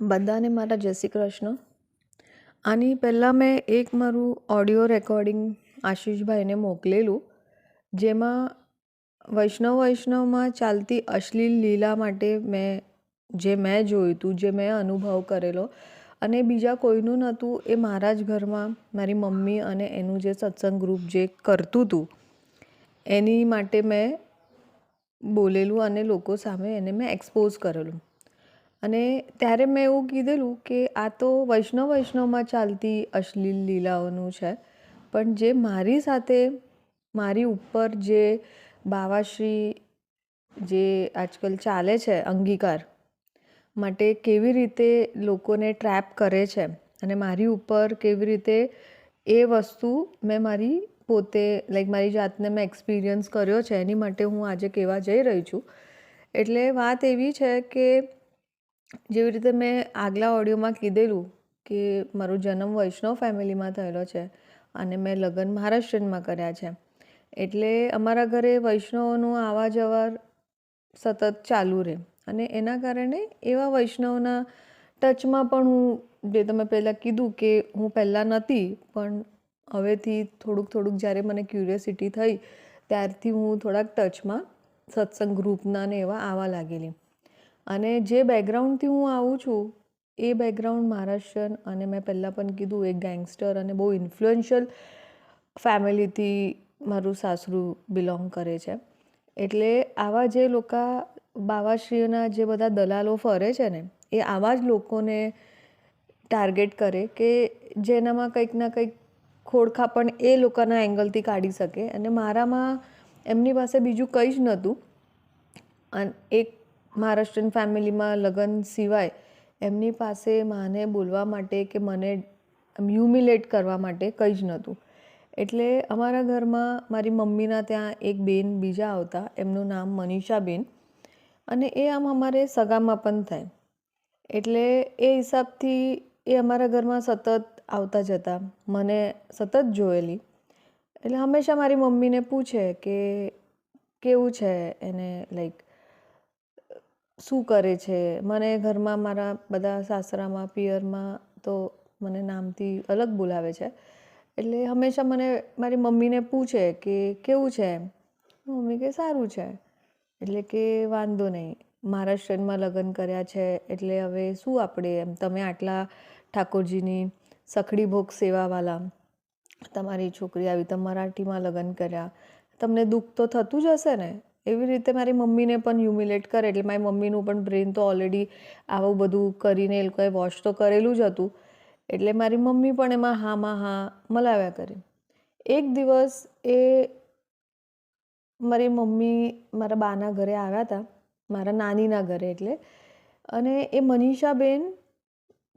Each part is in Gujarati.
બધાને મારા જય શ્રી કૃષ્ણ. આની પહેલાં મેં એક મારું ઓડિયો રેકોર્ડિંગ આશીષભાઈને મોકલેલું, જેમાં વૈષ્ણવમાં ચાલતી અશ્લીલ લીલા માટે મેં જોયું હતું, જે મેં અનુભવ કરેલો અને બીજા કોઈનું નહોતું. એ મારા જ ઘરમાં મારી મમ્મી અને એનું જે સત્સંગ ગ્રુપ જે કરતું હતું એની માટે મેં બોલેલું અને લોકો સામે એને મેં એક્સપોઝ કરેલું. અને ત્યારે મેં એવું કીધેલું કે આ તો વૈષ્ણવમાં ચાલતી અશ્લીલ લીલાઓનું છે, પણ જે મારી સાથે મારી ઉપર જે બાવાશ્રી જે આજકાલ ચાલે છે અંગીકાર માટે કેવી રીતે લોકોને ટ્રેપ કરે છે અને મારી ઉપર કેવી રીતે એ વસ્તુ મેં મારી પોતે મારી જાતને મેં એક્સપિરિયન્સ કર્યો છે, એની માટે હું આજે કહેવા જઈ રહી છું. એટલે વાત એવી છે કે જેવી રીતે મેં આગલા ઓડિયોમાં કીધેલું કે મારો જન્મ વૈષ્ણવ ફેમિલીમાં થયેલો છે અને મેં લગ્ન મહારાષ્ટ્રમાં કર્યા છે. એટલે અમારા ઘરે વૈષ્ણવોનું આવવા જવાર સતત ચાલુ રહે અને એના કારણે એવા વૈષ્ણવના ટચમાં પણ હું, જે તમે પહેલાં કીધું કે હું પહેલાં નહોતી, પણ હવેથી થોડુંક જ્યારે મને ક્યુરિયોસિટી થઈ ત્યારથી હું થોડાક ટચમાં સત્સંગ ગ્રુપના ને એવા આવવા લાગેલી. અને જે બેકગ્રાઉન્ડથી હું આવું છું એ બેકગ્રાઉન્ડ મહારાષ્ટ્રન, અને મેં પહેલાં પણ કીધું એક ગેંગસ્ટર અને બહુ ઇન્ફ્લુએન્શિયલ ફેમિલીથી મારું સાસરું બિલોંગ કરે છે. એટલે આવા જે લોકો બાવાશ્રીઓના જે બધા દલાલો ફરે છે ને, એ આવા જ લોકોને ટાર્ગેટ કરે કે જેનામાં કંઈક ના કંઈક ખોડખા પણ એ લોકોના એંગલથી કાઢી શકે. અને મારામાં એમની પાસે બીજું કંઈ જ નહોતું. અને એક મહારાષ્ટ્રીયન ફેમિલીમાં લગ્ન સિવાય એમની પાસે માને બોલવા માટે કે મને હ્યુમિલેટ કરવા માટે કંઈ જ નહોતું. એટલે અમારા ઘરમાં મારી મમ્મીના ત્યાં એક બેન બીજા આવતા, એમનું નામ મનીષાબેન, અને એ આમ અમારે સગામાં પણ થાય. એટલે એ હિસાબથી એ અમારા ઘરમાં સતત આવતા જતા, મને સતત જોયેલી. એટલે હંમેશા મારી મમ્મીને પૂછે કે કેવું છે એને, શું કરે છે. મને ઘરમાં મારા બધા સાસરામાં પિયરમાં તો મને નામથી અલગ બોલાવે છે. એટલે હંમેશા મને મારી મમ્મીને પૂછે કે કેવું છે એમ. મમ્મી કે સારું છે. એટલે કે વાંધો નહીં, મહારાષ્ટ્રમાં લગ્ન કર્યા છે એટલે હવે શું આપણે એમ, તમે આટલા ઠાકોરજીની સખડી ભોગ સેવાવાલા, તમારી છોકરી આવી તમે મરાઠીમાં લગ્ન કર્યા, તમને દુઃખ તો થતું જ હશે ને. એવી રીતે મારી મમ્મીને પણ હ્યુમિલેટ કરે. એટલે મારી મમ્મીનું પણ બ્રેન તો ઓલરેડી આવું બધું કરીને એ લોકોએ વોશ તો કરેલું જ હતું. એટલે મારી મમ્મી પણ એમાં હામાં હા મલાવ્યા કરે. એક દિવસ એ મારી મમ્મી મારા બાના ઘરે આવ્યા હતા, મારા નાનીના ઘરે. એટલે અને એ મનીષાબેન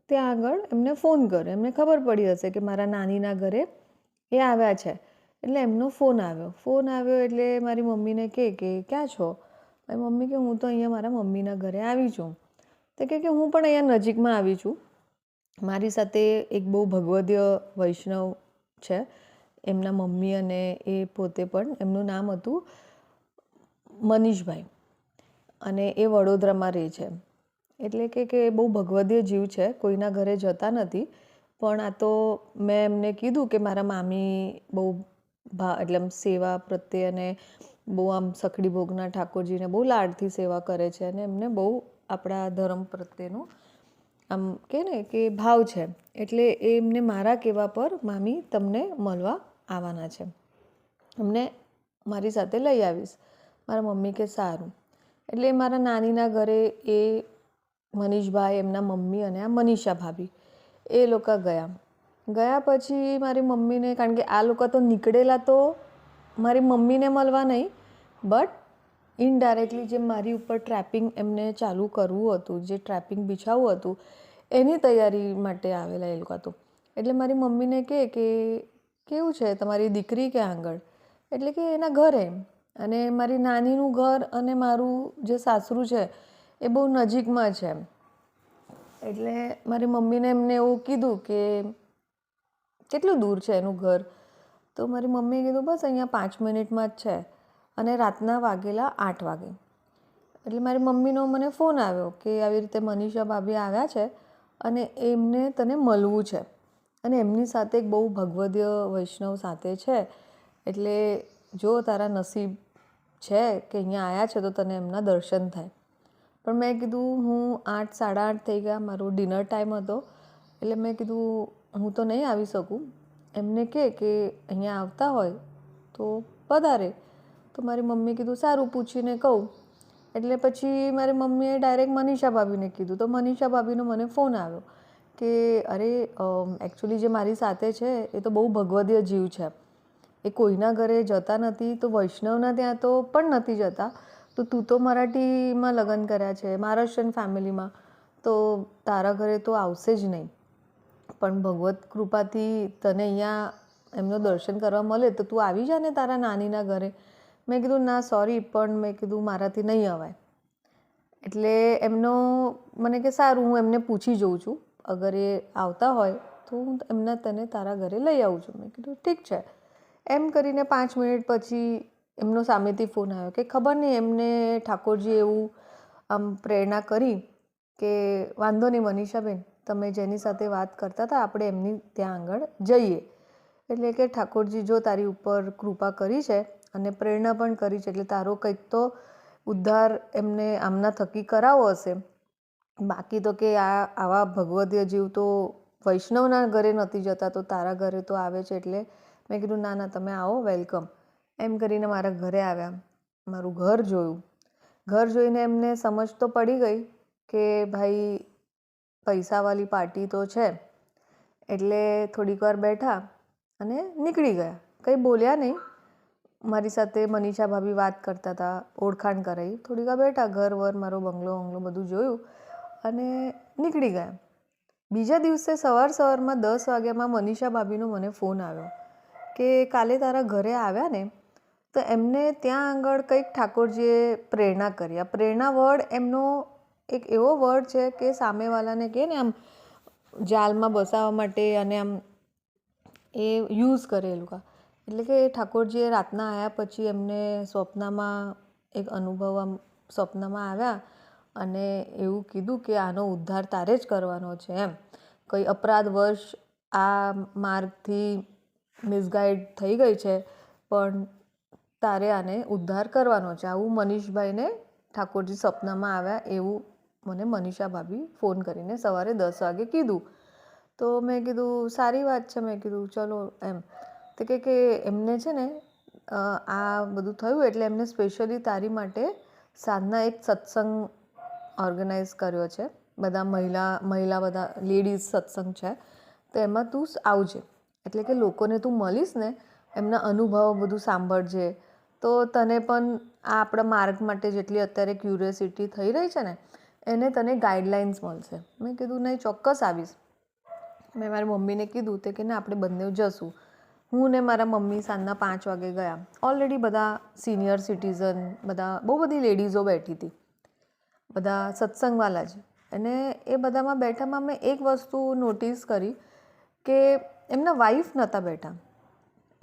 ત્યાં આગળ એમને ફોન કર્યો. એમને ખબર પડી હશે કે મારા નાનીના ઘરે એ આવ્યા છે. એટલે એમનો ફોન આવ્યો એટલે મારી મમ્મીને કે ક્યાં છો? મારી મમ્મી કે હું તો અહીંયા મારા મમ્મીના ઘરે આવી છું. તો કે હું પણ અહીંયા નજીકમાં આવી છું. મારી સાથે એક બહુ ભગવદ્ય વૈષ્ણવ છે, એમના મમ્મી અને એ પોતે પણ, એમનું નામ હતું મનીષભાઈ, અને એ વડોદરામાં રહે છે. એટલે કે બહુ ભગવદ્ય જીવ છે, કોઈના ઘરે જતા નથી. પણ આ તો મેં એમને કીધું કે મારા મામી બહુ એટલે આમ સેવા પ્રત્યે અને બહુ આમ સખડી ભોગના ઠાકોરજીને બહુ લાડથી સેવા કરે છે અને એમને બહુ આપણા ધર્મ પ્રત્યેનું આમ કહે ને કે ભાવ છે. એટલે એ એમને મારા કહેવા પર મામી તમને મળવા આવવાના છે, અમને મારી સાથે લઈ આવીશ. મારા મમ્મી કે સારું. એટલે મારા નાનીના ઘરે એ મનીષભાઈ, એમના મમ્મી અને આ મનીષા ભાભી એ લોકો ગયા. પછી મારી મમ્મીને, કારણ કે આ લોકો તો નીકળેલા તો મારી મમ્મીને મળવા નહીં, બટ ઇનડાયરેક્ટલી જે મારી ઉપર ટ્રેપિંગ એમને ચાલુ કરવું હતું, જે ટ્રેપિંગ બિછાવવું હતું, એની તૈયારી માટે આવેલા એ લોકો તો. એટલે મારી મમ્મીને કે કેવું છે તમારી દીકરી ક્યાં આગળ? એટલે કે એના ઘરે. અને મારી નાનીનું ઘર અને મારું જે સાસરું છે એ બહુ નજીકમાં છે. એટલે મારી મમ્મીને એમને એવું કીધું કે કેટલું દૂર છે એનું ઘર? તો મારી મમ્મીએ કીધું બસ અહીંયા 5 મિનિટમાં જ છે. અને રાતના વાગેલા 8 વાગે. એટલે મારી મમ્મીનો મને ફોન આવ્યો કે આવી રીતે મનીષા ભાભી આવ્યા છે અને એમને તને મળવું છે અને એમની સાથે એક બહુ ભગવદ્ય વૈષ્ણવ સાથે છે, એટલે જો તારા નસીબ છે કે અહીંયા આવ્યા છે તો તને એમના દર્શન થાય. પણ મેં કીધું હું 8 સાડા 8 થઈ ગયા, મારો ડિનર ટાઈમ હતો, એટલે મેં કીધું હું તો નહીં આવી શકું. એમને કે અહીંયા આવતા હોય તો પધારે. તો મારી મમ્મીએ કીધું સારું, પૂછીને કહું. એટલે પછી મારી મમ્મીએ ડાયરેક્ટ મનીષા ભાભીને કીધું. તો મનીષા ભાભીનો મને ફોન આવ્યો કે અરે એકચ્યુઅલી જે મારી સાથે છે એ તો બહુ ભગવદ્ય જીવ છે, એ કોઈના ઘરે જતા નથી, તો વૈષ્ણવના ત્યાં તો પણ નથી જતા, તો તું તો મરાઠીમાં લગ્ન કર્યા છે, મહારાષ્ટ્રન ફેમિલીમાં, તો તારા ઘરે તો આવશે જ નહીં, પણ ભગવત કૃપાથી તને અહીંયા એમનો દર્શન કરવા મળે તો તું આવી જા ને તારા નાનીના ઘરે. મેં કીધું ના સોરી, પણ મેં કીધું મારાથી નહીં અવાય. એટલે એમનો મને કે સારું, હું એમને પૂછી જોઉં છું, અગર એ આવતા હોય તો હું તને તારા ઘરે લઈ આવું છું. મેં કીધું ઠીક છે. એમ કરીને 5 મિનિટ પછી એમનો સામેથી ફોન આવ્યો કે ખબર નહીં એમને ઠાકોરજી એવું આમ પ્રેરણા કરી કે વાંધો નહીં મનીષાબેન, તમે જેની સાથે વાત કરતા હતા આપણે એમની ત્યાં આગળ જઈએ. એટલે કે ઠાકોરજી જો તારી ઉપર કૃપા કરી છે અને પ્રેરણા પણ કરી છે, એટલે તારો કંઈક તો ઉદ્ધાર એમને આમના થકી કરાવો હશે. બાકી તો કે આવા ભગવદ્ય જીવ તો વૈષ્ણવના ઘરે નથી જતા, તો તારા ઘરે તો આવે છે. એટલે મેં કીધું ના ના, તમે આવો, વેલકમ. એમ કરીને મારા ઘરે આવ્યા, મારું ઘર જોયું. ઘર જોઈને એમને સમજ તો પડી ગઈ કે ભાઈ પૈસાવાળી પાર્ટી તો છે, એટલે થોડીક વાર બેઠા અને નીકળી ગયા. કંઈ બોલ્યા નહીં. મારી સાથે મનીષા ભાભી વાત કરતા હતા, ઓળખાણ કરાવી, થોડીક વાર બેઠા, ઘર વર મારો બંગલો બધું જોયું અને નીકળી ગયા. બીજા દિવસે સવારમાં 10 વાગ્યામાં મનીષા ભાભીનો મને ફોન આવ્યો કે કાલે તારા ઘરે આવ્યા ને, તો એમને ત્યાં આગળ કંઈક ઠાકોરજીએ પ્રેરણા કરી. આ પ્રેરણા વર્ડ એમનો એક એવો વર્ડ છે કે સામેવાળાને કહે ને આમ જાલમાં બસાવવા માટે અને આમ એ યુઝ કરેલું. એટલે કે ઠાકોરજીએ રાતના આવ્યા પછી એમને સ્વપ્નમાં એક અનુભવ આમ સ્વપ્નમાં આવ્યા અને એવું કીધું કે આનો ઉદ્ધાર તારે જ કરવાનો છે. એમ કંઈ અપરાધવશ આ માર્ગથી મિસગાઈડ થઈ ગઈ છે, પણ તારે આને ઉદ્ધાર કરવાનો છે. આવું મનીષભાઈને ઠાકોરજી સપનામાં આવ્યા એવું મને મનીષા ભાભી ફોન કરીને સવારે 10 વાગે કીધું. તો મેં કીધું સારી વાત છે, મેં કીધું ચલો એમ. તો કે એમને છે ને આ બધું થયું એટલે એમને સ્પેશિયલી તારી માટે સાંજના એક સત્સંગ ઓર્ગેનાઇઝ કર્યો છે. બધા મહિલા બધા લેડીઝ સત્સંગ છે, તો એમાં તું આવજે. એટલે કે લોકોને તું મળીશ ને, એમના અનુભવો બધું સાંભળજે, તો તને પણ આ આપણા માર્ગ માટે જેટલી અત્યારે ક્યુરિયોસિટી થઈ રહી છે ને, એને તને ગાઈડલાઇન્સ મળશે. મેં કીધું નહીં, ચોક્કસ આવીશ. મેં મારી મમ્મીને કીધું તે કે ને આપણે બંને જશું. હું ને મારા મમ્મી સાંજના 5 વાગે ગયા. ઓલરેડી બધા સિનિયર સિટીઝન, બધા બહુ બધી લેડીઝો બેઠી હતી, બધા સત્સંગવાલા જ. અને એ બધામાં બેઠામાં મેં એક વસ્તુ નોટિસ કરી કે એમના વાઈફ નહોતા બેઠા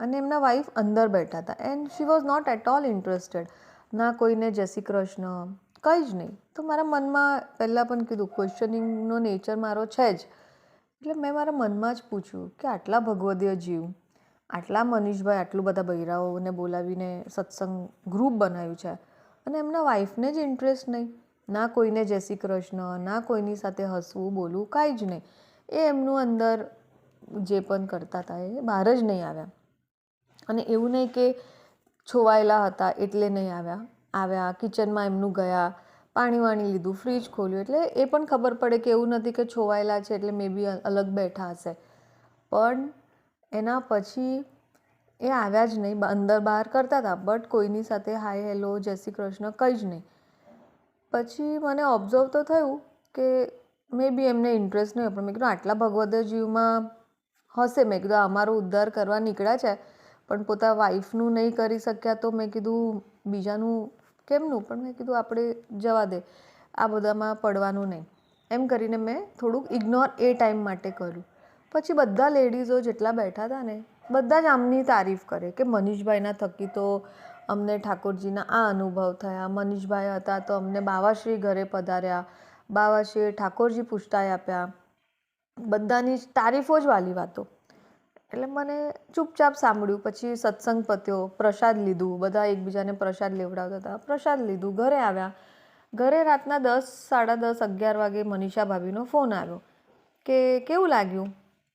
અને એમના વાઈફ અંદર બેઠા હતા. And she was not at all interested. ના કોઈને જય શ્રી કૃષ્ણ, કંઈ જ નહીં. તો મારા મનમાં પહેલાં પણ કીધું, ક્વેશ્ચનિંગનો નેચર મારો છે જ. એટલે મેં મારા મનમાં જ પૂછ્યું કે આટલા ભગવદ્ય જીવ, આટલા મનીષભાઈ આટલું બધા બૈરાઓને બોલાવીને સત્સંગ ગ્રુપ બનાવ્યું છે અને એમના વાઈફને જ ઇન્ટરેસ્ટ નહીં. ના કોઈને જય શ્રી કૃષ્ણ, ના કોઈની સાથે હસવું બોલવું, કાંઈ જ નહીં. એ એમનું અંદર જે પણ કરતા હતા એ બહાર જ નહીં આવ્યા. અને એવું નહીં કે છોવાયેલા હતા એટલે નહીં આવ્યા. કિચનમાં એમનું ગયા, પાણી વાણી લીધું, ફ્રીજ ખોલ્યું, એટલે એ પણ ખબર પડે કે એવું નથી કે છોવાયેલા છે એટલે મે બી અલગ બેઠા હશે. પણ એના પછી એ આવ્યા જ નહીં. અંદર બહાર કરતા હતા, બટ કોઈની સાથે હાય હેલો જય શ્રી કૃષ્ણ કંઈ જ નહીં. પછી મને ઓબ્ઝર્વ તો થયું કે મે બી એમને ઇન્ટરેસ્ટ નહીં હોય, પણ મેં કીધું આટલા ભગવદ્ય જીવમાં હશે. મેં કીધું અમારો ઉદ્ધાર કરવા નીકળ્યા છે પણ પોતા વાઈફનું નહીં કરી શક્યા, તો મેં કીધું બીજાનું કેમનું. પણ મેં કીધું આપણે જવા દે, આ બધામાં પડવાનું નહીં. એમ કરીને મેં થોડુંક ઇગ્નોર એ ટાઈમ માટે કર્યું. પછી બધા લેડીઝો જેટલા બેઠા હતા ને, બધા જ આમની તારીફ કરે કે મનીષભાઈના થકી તો અમને ઠાકોરજીના આ અનુભવ થયા. મનીષભાઈ હતા તો અમને બાવાશ્રી ઘરે પધાર્યા, બાવાશ્રીએ ઠાકોરજી પૂછતાઈ આપ્યા. બધાની જ તારીફો જ વાલી વાતો. એટલે મને ચૂપચાપ સાંભળ્યું. પછી સત્સંગ પત્યો, પ્રસાદ લીધું, બધા એકબીજાને પ્રસાદ લેવડાવતા હતા, પ્રસાદ લીધું, ઘરે આવ્યા. ઘરે રાતના 10, 10:30, 11 વાગે મનીષા ભાભીનો ફોન આવ્યો કે કેવું લાગ્યું?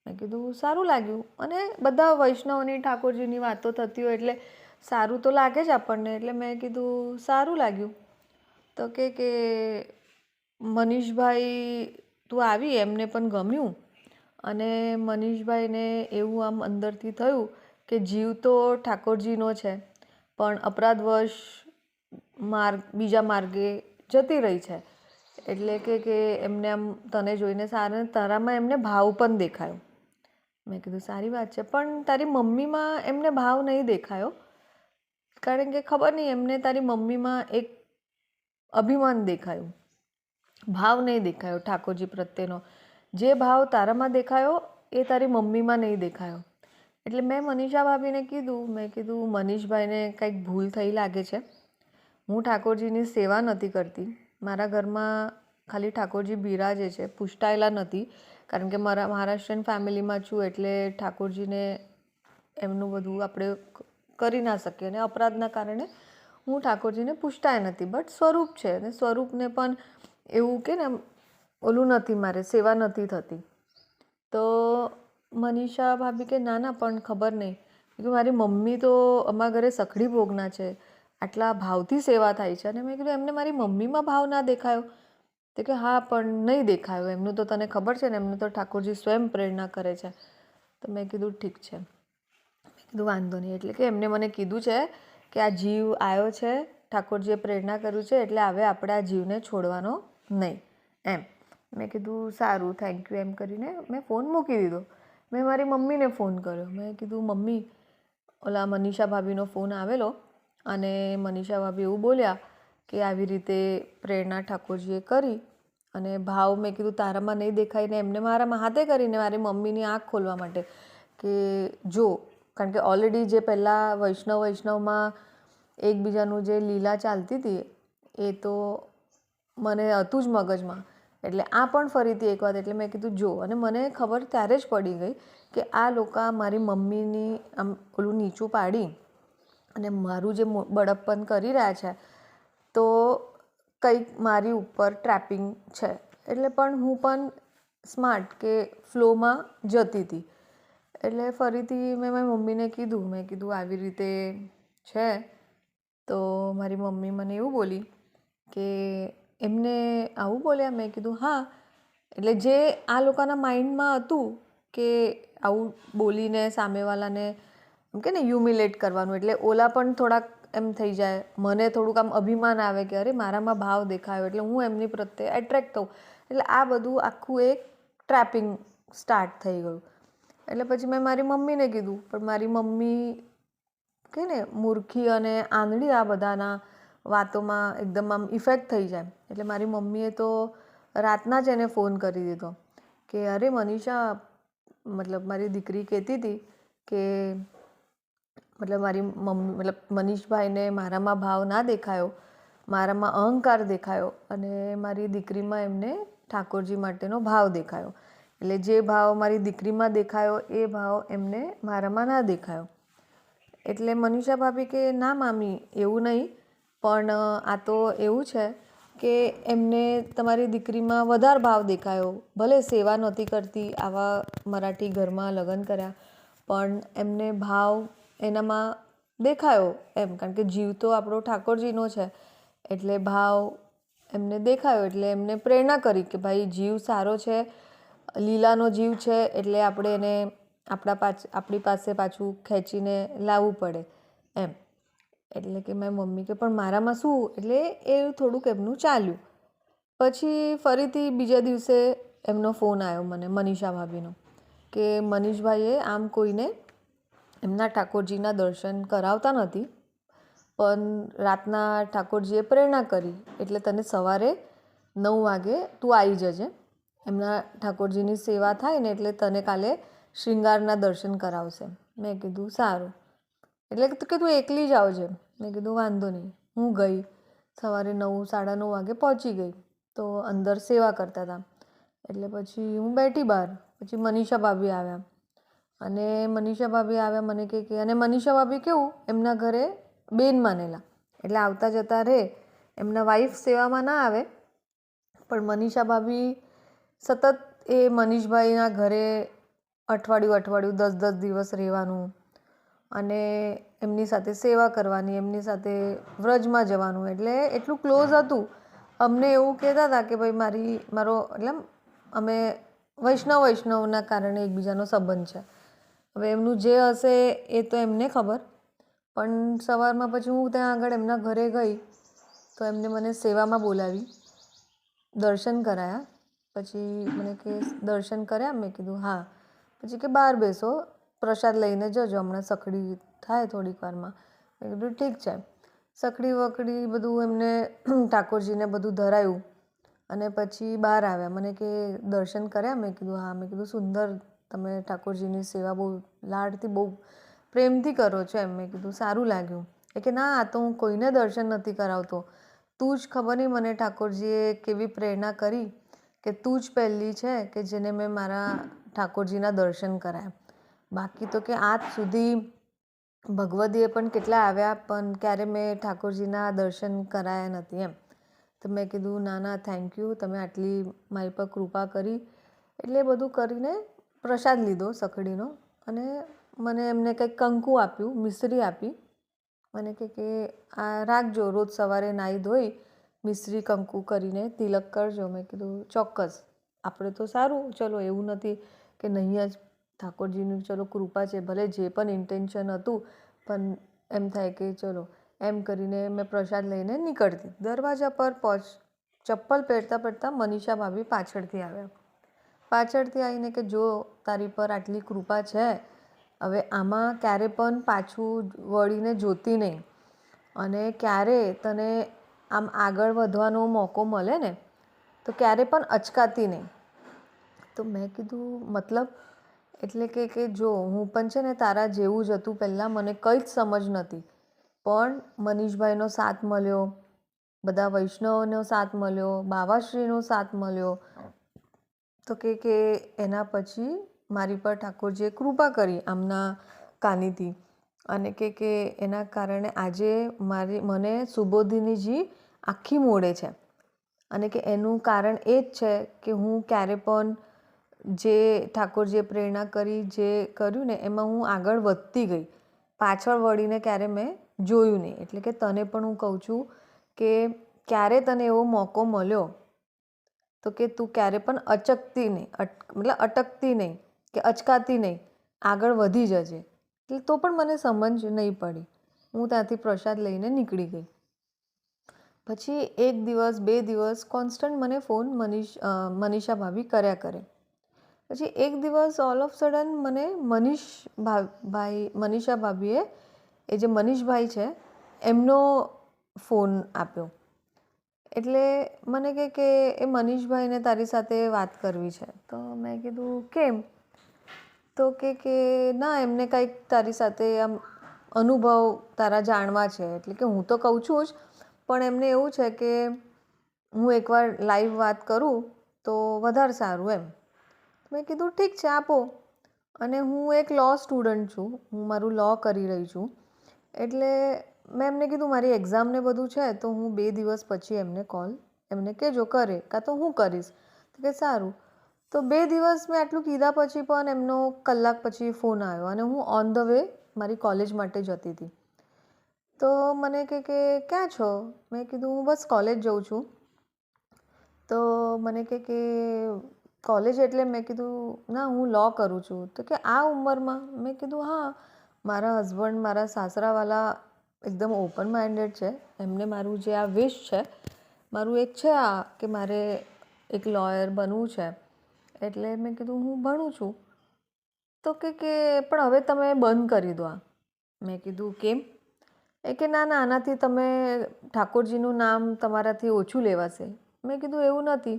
મેં કીધું સારું લાગ્યું. અને બધા વૈષ્ણવની ઠાકોરજીની વાતો થતી હોય એટલે સારું તો લાગે જ આપણને. એટલે મેં કીધું સારું લાગ્યું. તો કે મનીષભાઈ તું આવી, એમને પણ ગમ્યું. અને મનીષભાઈને એવું આમ અંદરથી થયું કે જીવ તો ઠાકોરજીનો છે, પણ અપરાધવશ બીજા માર્ગે જતી રહી છે. એટલે કે એમને આમ તને જોઈને સારા, તારામાં એમને ભાવ પણ દેખાયો. મેં કીધું સારી વાત છે, પણ તારી મમ્મીમાં એમને ભાવ નહીં દેખાયો. કારણ કે ખબર નહીં, એમને તારી મમ્મીમાં એક અભિમાન દેખાયું, ભાવ નહીં દેખાયો ઠાકોરજી પ્રત્યેનો. જે ભાવ તારામાં દેખાયો એ તારી મમ્મીમાં નહીં દેખાયો. એટલે મેં મનીષા ભાભીને કીધું, મેં કીધું મનીષભાઈને કંઈક ભૂલ થઈ લાગે છે. હું ઠાકોરજીની સેવા નથી કરતી. મારા ઘરમાં ખાલી ઠાકોરજી બિરાજે છે, પૂછટાયેલા નથી. કારણ કે મારા મહારાષ્ટ્રીયન ફેમિલીમાં છું એટલે ઠાકોરજીને એમનું બધું આપણે કરી ના શકીએ. અને અપરાધના કારણે હું ઠાકોરજીને પૂછતાય નથી. બટ સ્વરૂપ છે, અને સ્વરૂપને પણ એવું કે ને ઓલું નથી, મારે સેવા નથી થતી. તો મનીષા ભાભી કે ના ના, પણ ખબર નહીં કે મારી મમ્મી તો અમારા ઘરે સખડી ભોગના છે, આટલા ભાવથી સેવા થાય છે. અને મેં કીધું એમને મારી મમ્મીમાં ભાવ ના દેખાયો? તો કે હા, પણ નહીં દેખાયો એમનું તો, તને ખબર છે ને, એમનું તો ઠાકોરજી સ્વયં પ્રેરણા કરે છે. તો મેં કીધું ઠીક છે, મેં કીધું વાંધો નહીં. એટલે કે એમને મને કીધું છે કે આ જીવ આવ્યો છે, ઠાકોરજીએ પ્રેરણા કર્યું છે, એટલે હવે આપણે આ જીવને છોડવાનો નહીં એમ. મેં કીધું સારું, થેન્ક યુ એમ કરીને મેં ફોન મૂકી દીધો. મેં મારી મમ્મીને ફોન કર્યો. મેં કીધું મમ્મી, ઓલા મનીષા ભાભીનો ફોન આવેલો અને મનીષા ભાભી એવું બોલ્યા કે આવી રીતે પ્રેરણા ઠાકોરજીએ કરી અને ભાવ, મેં કીધું તારામાં નહીં દેખાઈને એમને મારામાં હાથે કરીને મારી મમ્મીની આંખ ખોલવા માટે કે જો, કારણ કે ઓલરેડી જે પહેલાં વૈષ્ણવમાં એકબીજાનું જે લીલા ચાલતી હતી એ તો મને હતું જ મગજમાં. એટલે આ પણ ફરીથી એક વાત. એટલે મેં કીધું જો, અને મને ખબર ત્યારે જ પડી ગઈ કે આ લોકો મારી મમ્મીની આમ ઓલું નીચું પાડી અને મારું જે બળપણ કરી રહ્યા છે, તો કંઈક મારી ઉપર ટ્રેપિંગ છે. એટલે પણ હું પણ સ્માર્ટ કે ફ્લોમાં જતી હતી. એટલે ફરીથી મેં મારી મમ્મીને કીધું, મેં કીધું આવી રીતે છે. તો મારી મમ્મી મને એવું બોલી કે એમને આવું બોલ્યા? મેં કીધું હા. એટલે જે આ લોકોના માઇન્ડમાં હતું કે આવું બોલીને સામેવાળાને એમ કે ને હ્યુમિલેટ કરવાનું, એટલે ઓલા પણ થોડાક એમ થઈ જાય, મને થોડુંક આમ અભિમાન આવે કે અરે મારામાં ભાવ દેખાયો એટલે હું એમની પ્રત્યે એટ્રેક્ટ થઉં. એટલે આ બધું આખું એક ટ્રેપિંગ સ્ટાર્ટ થઈ ગયું. એટલે પછી મેં મારી મમ્મીને કીધું, પણ મારી મમ્મી કે ને મૂર્ખી અને આંધળી આ બધાના વાતોમાં એકદમ આમ ઇફેક્ટ થઈ જાય. એટલે મારી મમ્મીએ તો રાતના જ એને ફોન કરી દીધો કે અરે મનીષા, મતલબ મારી દીકરી કહેતી હતી કે મતલબ મારી મમ્મી, મતલબ મનીષભાઈને મારામાં ભાવ ના દેખાયો, મારામાં અહંકાર દેખાયો અને મારી દીકરીમાં એમને ઠાકોરજી માટેનો ભાવ દેખાયો. એટલે જે ભાવ મારી દીકરીમાં દેખાયો એ ભાવ એમને મારામાં ના દેખાયો. એટલે મનીષા ભાભી કે ના મામી, એવું નહીં, પણ આ તો એવું છે કે એમને તમારી દીકરીમાં વધારે ભાવ દેખાયો. ભલે સેવા નહોતી કરતી, આવા મરાઠી ઘરમાં લગ્ન કર્યા, પણ એમને ભાવ એનામાં દેખાયો એમ. કારણ કે જીવ તો આપણો ઠાકોરજીનો છે, એટલે ભાવ એમને દેખાયો. એટલે એમને પ્રેરણા કરી કે ભાઈ જીવ સારો છે, લીલાનો જીવ છે, એટલે આપણે એને આપણી પાસે પાછું ખેંચીને લાવવું પડે એમ. એટલે કે મારી મમ્મી કે પણ મારામાં શું? એટલે એ થોડુંક એમનું ચાલ્યું. પછી ફરીથી બીજા દિવસે એમનો ફોન આવ્યો મને, મનીષા ભાભીનો, કે મનીષભાઈએ આમ કોઈને એમના ઠાકોરજીના દર્શન કરાવતા નથી, પણ રાતના ઠાકોરજીએ પ્રેરણા કરી એટલે તને સવારે 9 વાગે તું આવી જજે. એમના ઠાકોરજીની સેવા થાય ને એટલે તને કાલે શ્રૃંગારના દર્શન કરાવશે. મેં કીધું સારું. એટલે કે તું એકલી જ આવજે. મેં કીધું વાંધો નહીં. હું ગઈ, સવારે 9, 9:30 વાગે પહોંચી ગઈ. તો અંદર સેવા કરતા હતા. એટલે પછી હું બેઠી બહાર, પછી મનીષા ભાભી આવ્યા અને મનીષા ભાભી આવ્યા મને કે અને મનીષા ભાભી કેવું એમના ઘરે બેન માનેલા, એટલે આવતા જતા રહે, એમના વાઈફ સેવામાં ના આવે પણ મનીષા ભાભી સતત એ મનીષભાઈના ઘરે અઠવાડિયું 10 દિવસ રહેવાનું અને એમની સાથે સેવા કરવાની, એમની સાથે વ્રજમાં જવાનું, એટલે એટલું ક્લોઝ હતું. અમને એવું કહેતા હતા કે ભાઈ મારો એટલે અમે વૈષ્ણવના કારણે એકબીજાનો સંબંધ છે. હવે એમનું જે હશે એ તો એમને ખબર, પણ સવારમાં પછી હું ત્યાં આગળ એમના ઘરે ગઈ તો એમને મને સેવામાં બોલાવી, દર્શન કરાયા. પછી મને કે દર્શન કર્યા? મેં કીધું હા. પછી કે બહાર બેસો, પ્રસાદ લઈને જજો, હમણાં સખડી થાય થોડીક વારમાં. મેં કીધું ઠીક છે. સખડી વખડી બધું એમને ઠાકોરજીને બધું ધરાયું અને પછી બહાર આવ્યા. મને કે દર્શન કર્યા? મેં કીધું હા. મેં કીધું સુંદર તમે ઠાકોરજીની સેવા બહુ લાડથી બહુ પ્રેમથી કરો છો એમ. મેં કીધું સારું લાગ્યું. એ કે ના, આ તો હું કોઈને દર્શન નથી કરાવતો, તું જ ખબર નહીં મને ઠાકોરજીએ કેવી પ્રેરણા કરી કે તું જ પહેલી છે કે જેને મેં મારા ઠાકોરજીના દર્શન કરાયા. બાકી તો કે આજ સુધી ભગવદીએ પણ કેટલા આવ્યા પણ ક્યારે મેં ઠાકોરજીના દર્શન કરાયા નથી એમ. તો મેં કીધું ના ના, થેન્ક યુ, તમે આટલી મારી પર કૃપા કરી. એટલે બધું કરીને પ્રસાદ લીધો સખડીનો અને મને એમને કંઈક કંકુ આપ્યું, મિશ્રી આપી. મને કે આ રાખજો, રોજ સવારે નાહી ધોઈ મિશ્રી કંકુ કરીને તિલક કરજો. મેં કીધું ચોક્કસ. આપણે તો સારું, ચલો એવું નથી કે નહીં જ, ઠાકોરજીની ચલો કૃપા છે, ભલે જે પણ ઇન્ટેન્શન હતું પણ એમ થાય કે ચલો એમ કરીને મેં પ્રસાદ લઈને નીકળતી. દરવાજા પર ચપ્પલ પહેરતાં પહેરતાં મનીષા ભાભી પાછળથી આવ્યા. પાછળથી આવીને કે જો તારી પર આટલી કૃપા છે, હવે આમાં ક્યારે પણ પાછું વળીને જોતી નહીં અને ક્યારે તને આમ આગળ વધવાનો મોકો મળે ને તો ક્યારે પણ અચકાતી નહીં. તો મેં કીધું મતલબ? એટલે કે જો હું પણ છે ને તારા જેવું જ હતું, પહેલાં મને કંઈ જ સમજ નહોતી, પણ મનીષભાઈનો સાથ મળ્યો, બધા વૈષ્ણવનો સાથ મળ્યો, બાવાશ્રીનો સાથ મળ્યો, તો કે એના પછી મારી પર ઠાકોરજીએ કૃપા કરી આમના કાનીથી અને કે એના કારણે આજે મને સુબોધિનીજી આખી મોડે છે અને કે એનું કારણ એ જ છે કે હું ક્યારે પણ જે ઠાકોરજીએ પ્રેરણા કરી, જે કર્યું ને એમાં હું આગળ વધતી ગઈ, પાછળ વળીને ક્યારે મેં જોયું નહીં. એટલે કે તને પણ હું કહું છું કે ક્યારે તને એવો મોકો મળ્યો તો કે તું ક્યારે પણ અચકતી નહીં, મતલબ અટકતી નહીં કે અચકાતી નહીં, આગળ વધી જજે. એટલે તો પણ મને સમજ નહીં પડી. હું ત્યાંથી પ્રસાદ લઈને નીકળી ગઈ. પછી 1 દિવસ 2 દિવસ કોન્સ્ટન્ટ મને ફોન મનીષા ભાભી કર્યા કરે. પછી એક દિવસ ઓલ ઓફ સડન મને મનીષા ભાભીએ, એ જે મનીષભાઈ છે એમનો ફોન આપ્યો. એટલે મને કે એ મનીષભાઈને તારી સાથે વાત કરવી છે. તો મેં કીધું કેમ? તો કે ના, એમને કંઈક તારી સાથે આમ અનુભવ તારા જાણવા છે. એટલે કે હું તો કહું છું જ, પણ એમને એવું છે કે હું એકવાર લાઈવ વાત કરું તો વધારે સારું એમ. મેં કીધું ઠીક છે, આપો. અને હું એક લો સ્ટુડન્ટ છું, હું મારું લો કરી રહી છું. એટલે મેં એમને કીધું મારી એક્ઝામને બધું છે તો હું 2 દિવસ પછી એમને કહેજો કરે, કાં તો હું કરીશ. તો કે સારું. તો 2 દિવસ મેં આટલું કીધા પછી પણ એમનો કલાક પછી ફોન આવ્યો અને હું ઓન ધ વે મારી કોલેજ માટે જતી હતી. તો મને કે ક્યાં છો? મેં કીધું હું બસ કોલેજ જાઉં છું. તો મને કે કોલેજ એટલે? મેં કીધું ના, હું લો કરું છું. તો કે આ ઉંમરમાં? મેં કીધું હા. મારા હસબન્ડ, મારા સાસરાવાલા એકદમ ઓપન માઇન્ડેડ છે. એમને મારું જે આ વિશ છે, મારું એક છે આ કે મારે એક લોયર બનવું છે. એટલે મેં કીધું હું ભણું છું. તો કે પણ હવે તમે બંધ કરી દો આ. મેં કીધું કેમ? એ કે ના ના, આનાથી તમે ઠાકોરજીનું નામ તમારાથી ઓછું લેવાશે. મેં કીધું એવું નથી.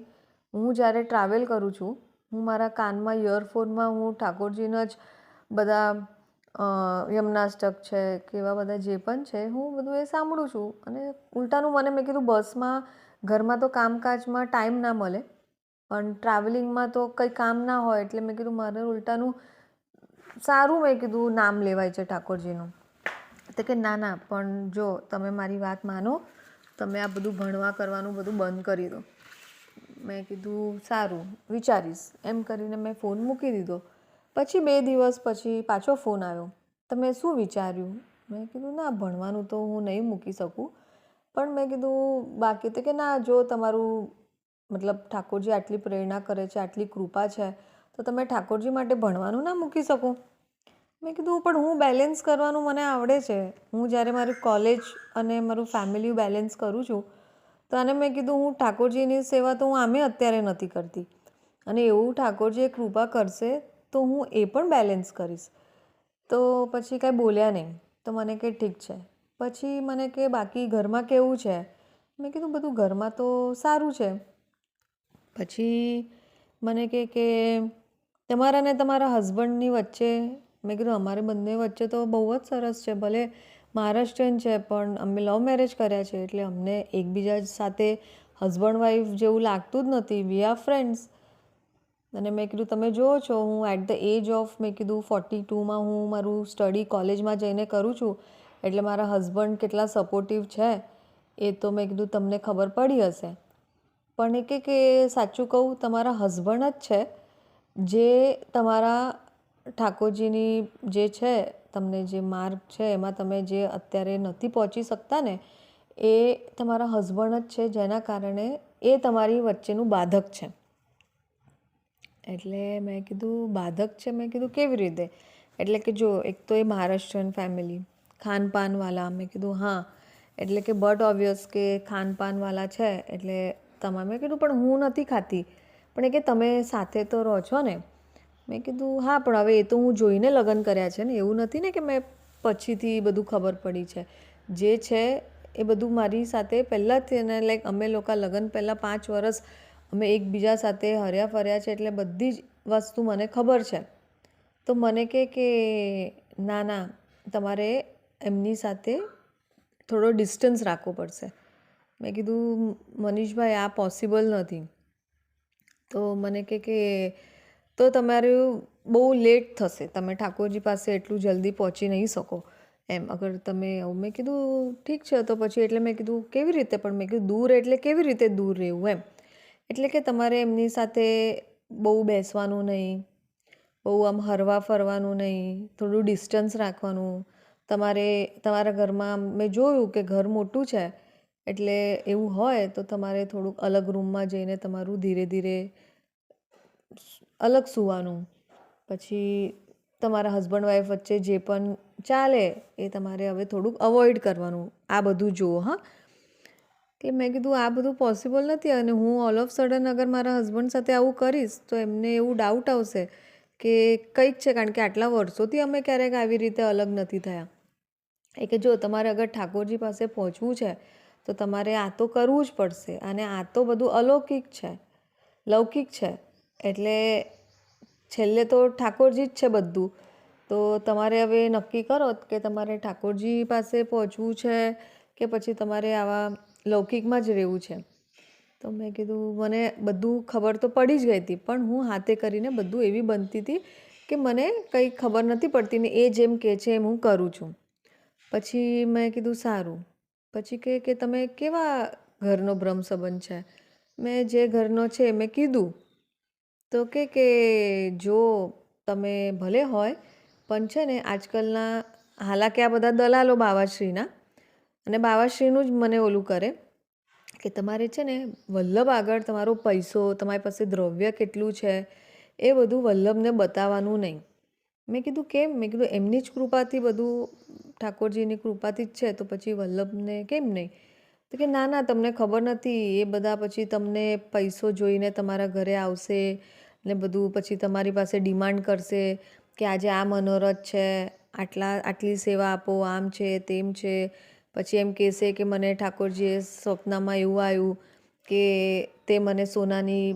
હું જ્યારે ટ્રાવેલ કરું છું, હું મારા કાનમાં ઇયરફોનમાં હું ઠાકોરજીના જ બધા યમનાષ્ટક છે કે એવા બધા જે પણ છે, હું બધું એ સાંભળું છું. અને ઉલટાનું મેં કીધું બસમાં, ઘરમાં તો કામકાજમાં ટાઈમ ના મળે, પણ ટ્રાવેલિંગમાં તો કંઈ કામ ના હોય એટલે મેં કીધું મારે ઉલટાનું સારું મેં કીધું નામ લેવાય છે ઠાકોરજીનું. તો કે ના ના, પણ જો તમે મારી વાત માનો, તમે આ બધું ભણવા કરવાનું બધું બંધ કરી દો. મેં કીધું સારું, વિચારીશ એમ કરીને મેં ફોન મૂકી દીધો. પછી 2 દિવસ પછી પાછો ફોન આવ્યો, તમે શું વિચાર્યું? મેં કીધું ના, ભણવાનું તો હું નહીં મૂકી શકું, પણ મેં કીધું બાકી તો કે ના, જો તમારું મતલબ ઠાકોરજી આટલી પ્રેરણા કરે છે, આટલી કૃપા છે, તો તમે ઠાકોરજી માટે ભણવાનું ના મૂકી શકો. મેં કીધું પણ હું બેલેન્સ કરવાનું મને આવડે છે. હું જ્યારે મારી કોલેજ અને મારું ફેમિલી બેલેન્સ કરું છું, તો આને મેં કીધું હું ઠાકોરજીની સેવા તો હું આમે અત્યારે નથી કરતી, અને એવું ઠાકોરજી કૃપા કરશે તો હું એ પણ બેલેન્સ કરીશ. તો પછી કાંઈ બોલ્યા નહીં. તો મને કે ઠીક છે. પછી મને કે બાકી ઘરમાં કેવું છે? મેં કીધું બધું ઘરમાં તો સારું છે. પછી મને કે તમારા ને તમારા હસબન્ડની વચ્ચે? મેં કીધું અમારે બંને વચ્ચે તો બહુ જ સરસ છે. ભલે મહારાષ્ટ્રીયન છે પણ અમે લવ મેરેજ કર્યા છે, એટલે અમને એકબીજા સાથે હસબન્ડ વાઈફ જેવું લાગતું જ નથી. We are friends. અને મેં કીધું તમે જુઓ છો, હું એટ ધ એજ ઓફ મેં કીધું 42માં હું મારું સ્ટડી કોલેજમાં જઈને કરું છું, એટલે મારા હસબન્ડ કેટલા સપોર્ટિવ છે એ તો મેં કીધું તમને ખબર પડી હશે. પણ એ કે સાચું કહું, તમારા હસબન્ડ જ છે જે તમારા ઠાકોરજીની જે છે, તમને જે માર્ગ છે એમાં તમે જે અત્યારે નથી પહોંચી શકતા ને, એ તમારા હસબન્ડ જ છે, જેના કારણે એ તમારી વચ્ચેનું બાધક છે. એટલે મેં કીધું બાધક છે? મેં કીધું કેવી રીતે? એટલે કે જો, એક તો એ મહારાષ્ટ્રીયન ફેમિલી, ખાનપાનવાલા. મેં કીધું હા, એટલે કે બટ ઓબ્વિયસ કે ખાનપાનવાલા છે એટલે તમારે. મેં કીધું પણ હું નથી ખાતી. પણ એ કે તમે સાથે તો રહો છો ને? મેં કીધું હા, પણ હવે એ તો હું જોઈને લગ્ન કર્યા છે ને, એવું નથી ને કે મેં પછીથી બધું ખબર પડી છે. જે છે એ બધું મારી સાથે પહેલાંથી, એને લાઈક અમે લોકો લગ્ન પહેલાં 5 વર્ષ અમે એકબીજા સાથે હર્યા ફર્યા છે, એટલે બધી જ વસ્તુ મને ખબર છે. તો મને કે ના ના, તમારે એમની સાથે થોડો ડિસ્ટન્સ રાખવો પડશે. મેં કીધું મનીષભાઈ આ પોસિબલ નથી. તો મને કે તો તમારું બહુ લેટ થશે, તમે ઠાકોરજી પાસે એટલું જલ્દી પહોંચી નહીં શકો એમ, અગર તમે. મેં કીધું ઠીક છે તો પછી. એટલે મેં કીધું કેવી રીતે? પણ મેં કીધું દૂર એટલે કેવી રીતે દૂર રહેવું એમ? એટલે કે તમારે એમની સાથે બહુ બેસવાનું નહીં, બહુ આમ હરવા ફરવાનું નહીં, થોડું ડિસ્ટન્સ રાખવાનું. તમારે તમારા ઘરમાં મેં જોયું કે ઘર મોટું છે, એટલે એવું હોય તો તમારે થોડુંક અલગ રૂમમાં જઈને તમારું ધીરે ધીરે અલગ સૂવાનું. પછી તમારા હસબન્ડ વાઈફ વચ્ચે જે પણ ચાલે એ તમારે હવે થોડુંક અવોઇડ કરવાનું. આ બધું જુઓ હા. કે મેં કીધું આ બધું પોસિબલ નથી, અને હું ઓલ ઓફ સડન અગર મારા હસબન્ડ સાથે આવું કરીશ તો એમને એવું ડાઉટ આવશે કે કંઈક છે, કારણ કે આટલા વર્ષોથી અમે ક્યારેક આવી રીતે અલગ નથી થયા. એ કે જો તમારે અગર ઠાકોરજી પાસે પહોંચવું છે તો તમારે આ તો કરવું જ પડશે, અને આ તો બધું અલૌકિક છે, લૌકિક છે, એટલે છેલ્લે તો ઠાકોરજી જ છે બધું. તો તમારે હવે નક્કી કરો કે તમારે ઠાકોરજી પાસે પહોંચવું છે કે પછી તમારે આવા લૌકિકમાં જ રહેવું છે. તો મેં કીધું મને બધું ખબર તો પડી જ ગઈ હતી, પણ હું હાથે કરીને બધું એવી બનતી હતી કે મને કંઈ ખબર નથી પડતી ને એ જેમ કહે છે એમ હું કરું છું. પછી મેં કીધું સારું. પછી કે તમે કેવા ઘરનો બ્રહ્મ સંબંધ છે? મેં જે ઘરનો છે મેં કીધું. તો કે જો તમે ભલે હોય, પણ છે ને આજકાલના, હાલાકી આ બધા દલાલો બાવાશ્રીના, અને બાવાશ્રીનું જ મને ઓલું કરે કે તમારે છે ને વલ્લભ આગળ તમારો પૈસો, તમારી પાસે દ્રવ્ય કેટલું છે એ બધું વલ્લભને બતાવવાનું નહીં. મેં કીધું કેમ? મેં કીધું એમની જ કૃપાથી બધું, ઠાકોરજીની કૃપાથી જ છે, તો પછી વલ્લભને કેમ નહીં? તો કે ના ના, તમને ખબર નથી, એ બધા પછી તમને પૈસો જોઈને તમારા ઘરે આવશે ને બધું, પછી તમારી પાસે ડિમાન્ડ કરશે કે આજે આ મનોરથ છે, આટલી સેવા આપો, આમ છે તેમ છે. પછી એમ કહેશે કે મને ઠાકોરજીએ સ્વપ્નમાં એવું આવ્યું કે તે મને સોનાની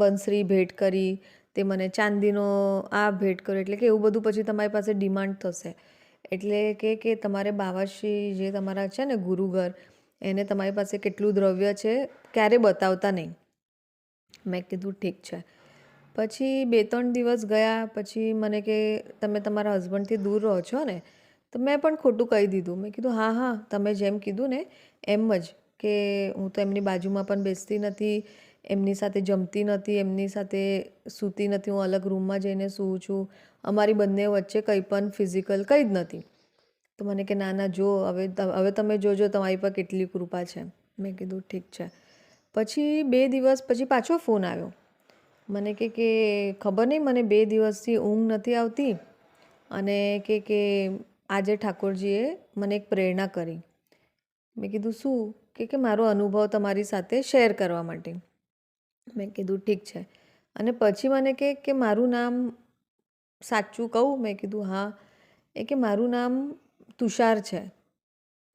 બંસરી ભેટ કરી, તે મને ચાંદીનો આ ભેટ કર્યો, એટલે કે એવું બધું પછી તમારી પાસે ડિમાન્ડ થશે. એટલે કે તમારે બાવાશ્રી જે તમારા છે ને ગુરુઘર, એને તમારી પાસે કેટલું દ્રવ્ય છે ક્યારે બતાવતા નહીં. મેં કીધું ઠીક છે. પછી 2-3 દિવસ ગયા પછી મને કે તમે તમારા હસબન્ડથી દૂર રહો છો ને? તો મેં પણ ખોટું કહી દીધું. મેં કીધું હા, હા, તમે જેમ કીધું ને એમ જ, કે હું તો એમની બાજુમાં પણ બેસતી નથી, એમની સાથે જમતી નથી, એમની સાથે સૂતી નથી, હું અલગ રૂમમાં જઈને સૂવું છું. અમારી બંને વચ્ચે કંઈ પણ ફિઝિકલ કંઈ જ નથી. તો મને કે ના ના જો હવે તમે જોજો તમારી પર કેટલી કૃપા છે. મેં કીધું ઠીક છે. પછી 2 દિવસ પછી પાછો ફોન આવ્યો. મને કે ખબર નહીં મને 2 દિવસથી ઊંઘ નથી આવતી અને કે આજે ઠાકોરજીએ મને એક પ્રેરણા કરી. મેં કીધું શું? કે મારો અનુભવ તમારી સાથે શેર કરવા માટે. મેં કીધું ઠીક છે. અને પછી મને કે મારું નામ સાચું કહું? મેં કીધું હા. કે મારું નામ તુષાર છે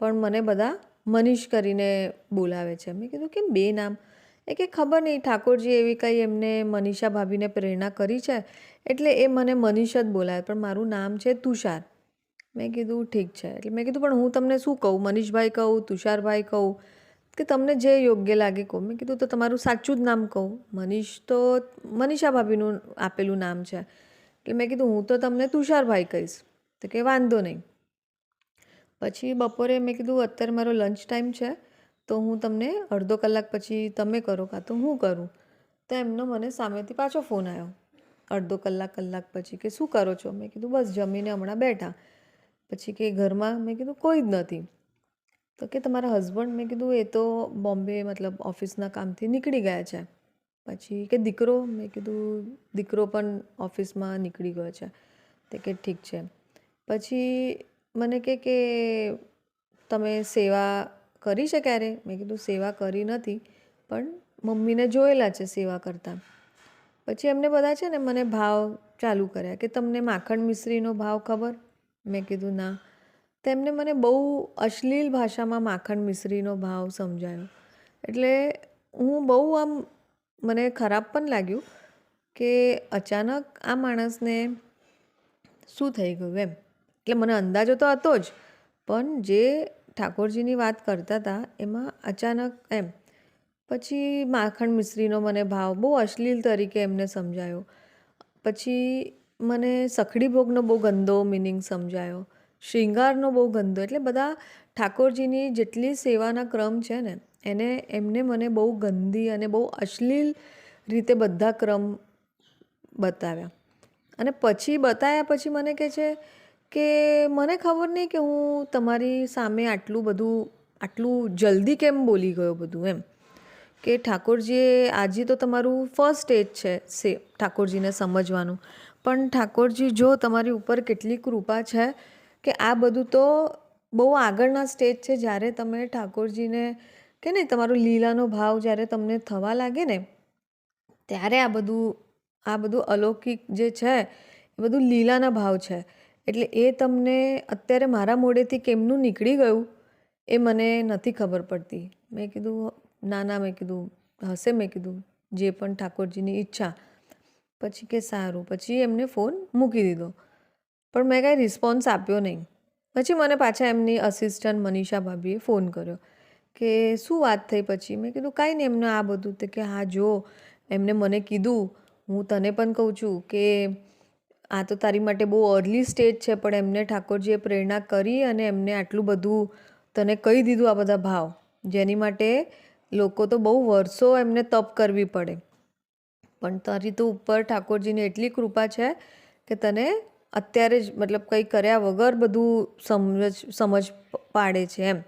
પણ મને બધા મનીષ કરીને બોલાવે છે. મેં કીધું કેમ 2 નામ? કે ખબર નહીં ઠાકોરજી એવી કંઈ એમને મનીષા ભાભીને પ્રેરણા કરી છે એટલે એ મને મનીષ જ બોલાવે પણ મારું નામ છે તુષાર. મેં કીધું ઠીક છે. એટલે મેં કીધું પણ હું તમને શું કહું? મનીષભાઈ કહું, તુષારભાઈ કહું, કે તમને જે યોગ્ય લાગે કહું. મેં કીધું તો તમારું સાચું જ નામ કહું. મનીષ તો મનીષા ભાભીનું આપેલું નામ છે. એટલે મેં કીધું હું તો તમને તુષારભાઈ કહીશ. તો કે વાંધો નહીં. પછી બપોરે મેં કીધું અત્યારે મારો લંચ ટાઈમ છે તો હું તમને અડધો કલાક પછી તમે કરો કાં તો હું કરું. તો એમનો મને સામેથી પાછો ફોન આવ્યો અડધો કલાક પછી કે શું કરો છો? મેં કીધું બસ જમીને હમણાં બેઠા. પછી કે ઘરમાં? મેં કીધું કોઈ જ નથી. તો કે તમારા હસબન્ડ? મેં કીધું એ તો બોમ્બે મતલબ ઓફિસના કામથી નીકળી ગયા છે. પછી કે દીકરો? મેં કીધું દીકરો પણ ઓફિસમાં નીકળી ગયો છે. તો કે ઠીક છે. પછી મને કે તમે સેવા કરી છે ક્યારે? મેં કીધું સેવા કરી નથી પણ મમ્મીને જોયેલા છે સેવા કરતા. પછી એમને બધા છે ને મને ભાવ ચાલુ કર્યા કે તમને માખણ મિશ્રીનો ભાવ ખબર? મેં કીધું ના. તો એમને મને બહુ અશ્લીલ ભાષામાં માખણ મિશ્રીનો ભાવ સમજાયો. એટલે હું બહુ આમ મને ખરાબ પણ લાગ્યું કે અચાનક આ માણસને શું થઈ ગયું એમ. એટલે મને અંદાજો તો હતો જ પણ જે ઠાકોરજીની વાત કરતા હતા એમાં અચાનક એમ. પછી માખણ મિશ્રીનો મને ભાવ બહુ અશ્લીલ તરીકે એમને સમજાયો. પછી મને સખડી ભોગનો બહુ ગંદો મિનિંગ સમજાયો. શૃંગારનો બહુ ગંદો. એટલે બધા ઠાકોરજીની જેટલી સેવાના ક્રમ છે ને એમને મને બહુ ગંદી અને બહુ અશ્લીલ રીતે બધા ક્રમ બતાવ્યા. અને પછી બતાવ્યા પછી મને કહે છે કે મને ખબર નહીં કે હું તમારી સામે આટલું જલ્દી કેમ બોલી ગયો બધું એમ. કે ઠાકોરજીએ આજે તો તમારું ફર્સ્ટ સ્ટેજ છે ઠાકોરજીને સમજવાનું. પણ ઠાકોરજી જો તમારી ઉપર કેટલી કૃપા છે કે આ બધું તો બહુ આગળના સ્ટેજ છે. જ્યારે તમે ઠાકોરજીને કે નહીં તમારો લીલાનો ભાવ જ્યારે તમને થવા લાગે ને ત્યારે આ બધું અલૌકિક જે છે એ બધું લીલાના ભાવ છે. એટલે એ તમને અત્યારે મારા મોઢેથી કેમનું નીકળી ગયું એ મને નથી ખબર પડતી. મેં કીધું ના. મેં કીધું હશે. મેં કીધું જે પણ ઠાકોરજીની ઈચ્છા. પછી કે સારું. પછી એમને ફોન મૂકી દીધો પણ મેં કાંઈ રિસ્પોન્સ આપ્યો નહીં. પછી મને પાછા એમની અસિસ્ટન્ટ મનીષા ભાભીએ ફોન કર્યો કે શું વાત થઈ પછી? મેં કીધું કાંઈ નહીં એમને આ બધું. તે કે હા જો એમને મને કીધું હું તને પણ કહું છું કે આ તો તારી માટે બહુ અર્લી સ્ટેજ છે પણ એમને ઠાકોરજીએ પ્રેરણા કરી અને એમને આટલું બધું તને કહી દીધું આ બધા ભાવ જેની માટે લોકો તો બહુ વર્ષો એમને તપ કરવી પડે. પણ તારી તો ઉપર ઠાકોરજીની એટલી કૃપા છે કે તને અત્યારે જ મતલબ કંઈ કર્યા વગર બધું સમજ પાડે છે એમ.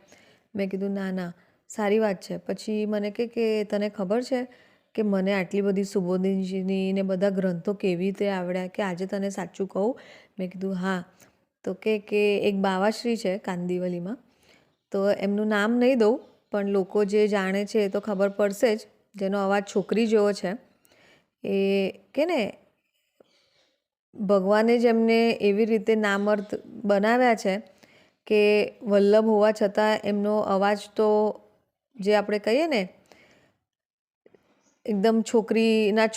મેં કીધું ના સારી વાત છે. પછી મને કે તને ખબર છે કે મને આટલી બધી સુબોધનજીની ને બધા ગ્રંથો કેવી રીતે આવડ્યા? કે આજે તને સાચું કહું? મેં કીધું હા. તો કે એક બાવાશ્રી છે કાંદિવલીમાં. તો એમનું નામ નહીં દઉં પણ લોકો જે જાણે છે એ તો ખબર પડશે જ. જેનો અવાજ છોકરી જેવો છે. એ કે ને ભગવાને જ એમને એવી રીતે નામર્થ બનાવ્યા છે કે વલ્લભ હોવા છતાં એમનો અવાજ તો જે આપણે કહીએ ને એકદમ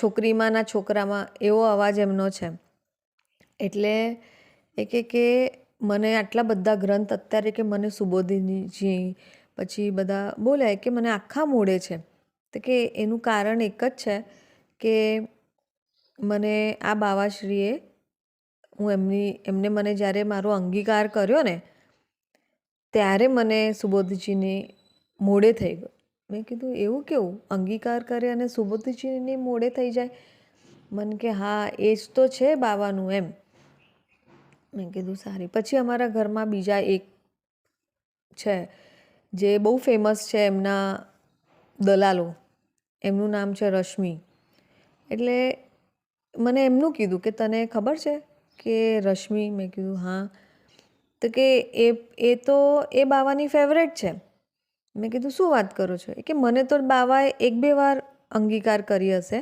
છોકરીમાં છોકરામાં એવો અવાજ એમનો છે. એટલે એ કે મને આટલા બધા ગ્રંથ અત્યારે કે મને સુબોધિનીજી પછી બધા બોલ્યા કે મને આખા મોઢે છે. તો કે એનું કારણ એક જ છે કે મને આ બાવાશ્રીએ એમને મને જ્યારે મારો અંગીકાર કર્યો ને ત્યારે મને સુબોધજીની મોડે થઈ ગયો. મેં કીધું એવું કેવું, અંગીકાર કરે અને સુબોધજીની મોડે થઈ જાય? મને કે હા એ જ તો છે બાવાનું એમ. મેં કીધું સારી. પછી અમારા ઘરમાં બીજા એક છે જે બહુ ફેમસ છે, એમના દલાલો, એમનું નામ છે રશ્મિ. એટલે મને એમનું કીધું કે તને ખબર છે કે રશ્મિ? મેં કીધું હા. તો કે એ તો એ બાવાની ફેવરેટ છે. મેં કીધું શું વાત કરો છો? કે મને તો બાવાએ 1-2 વાર અંગીકાર કરી હશે,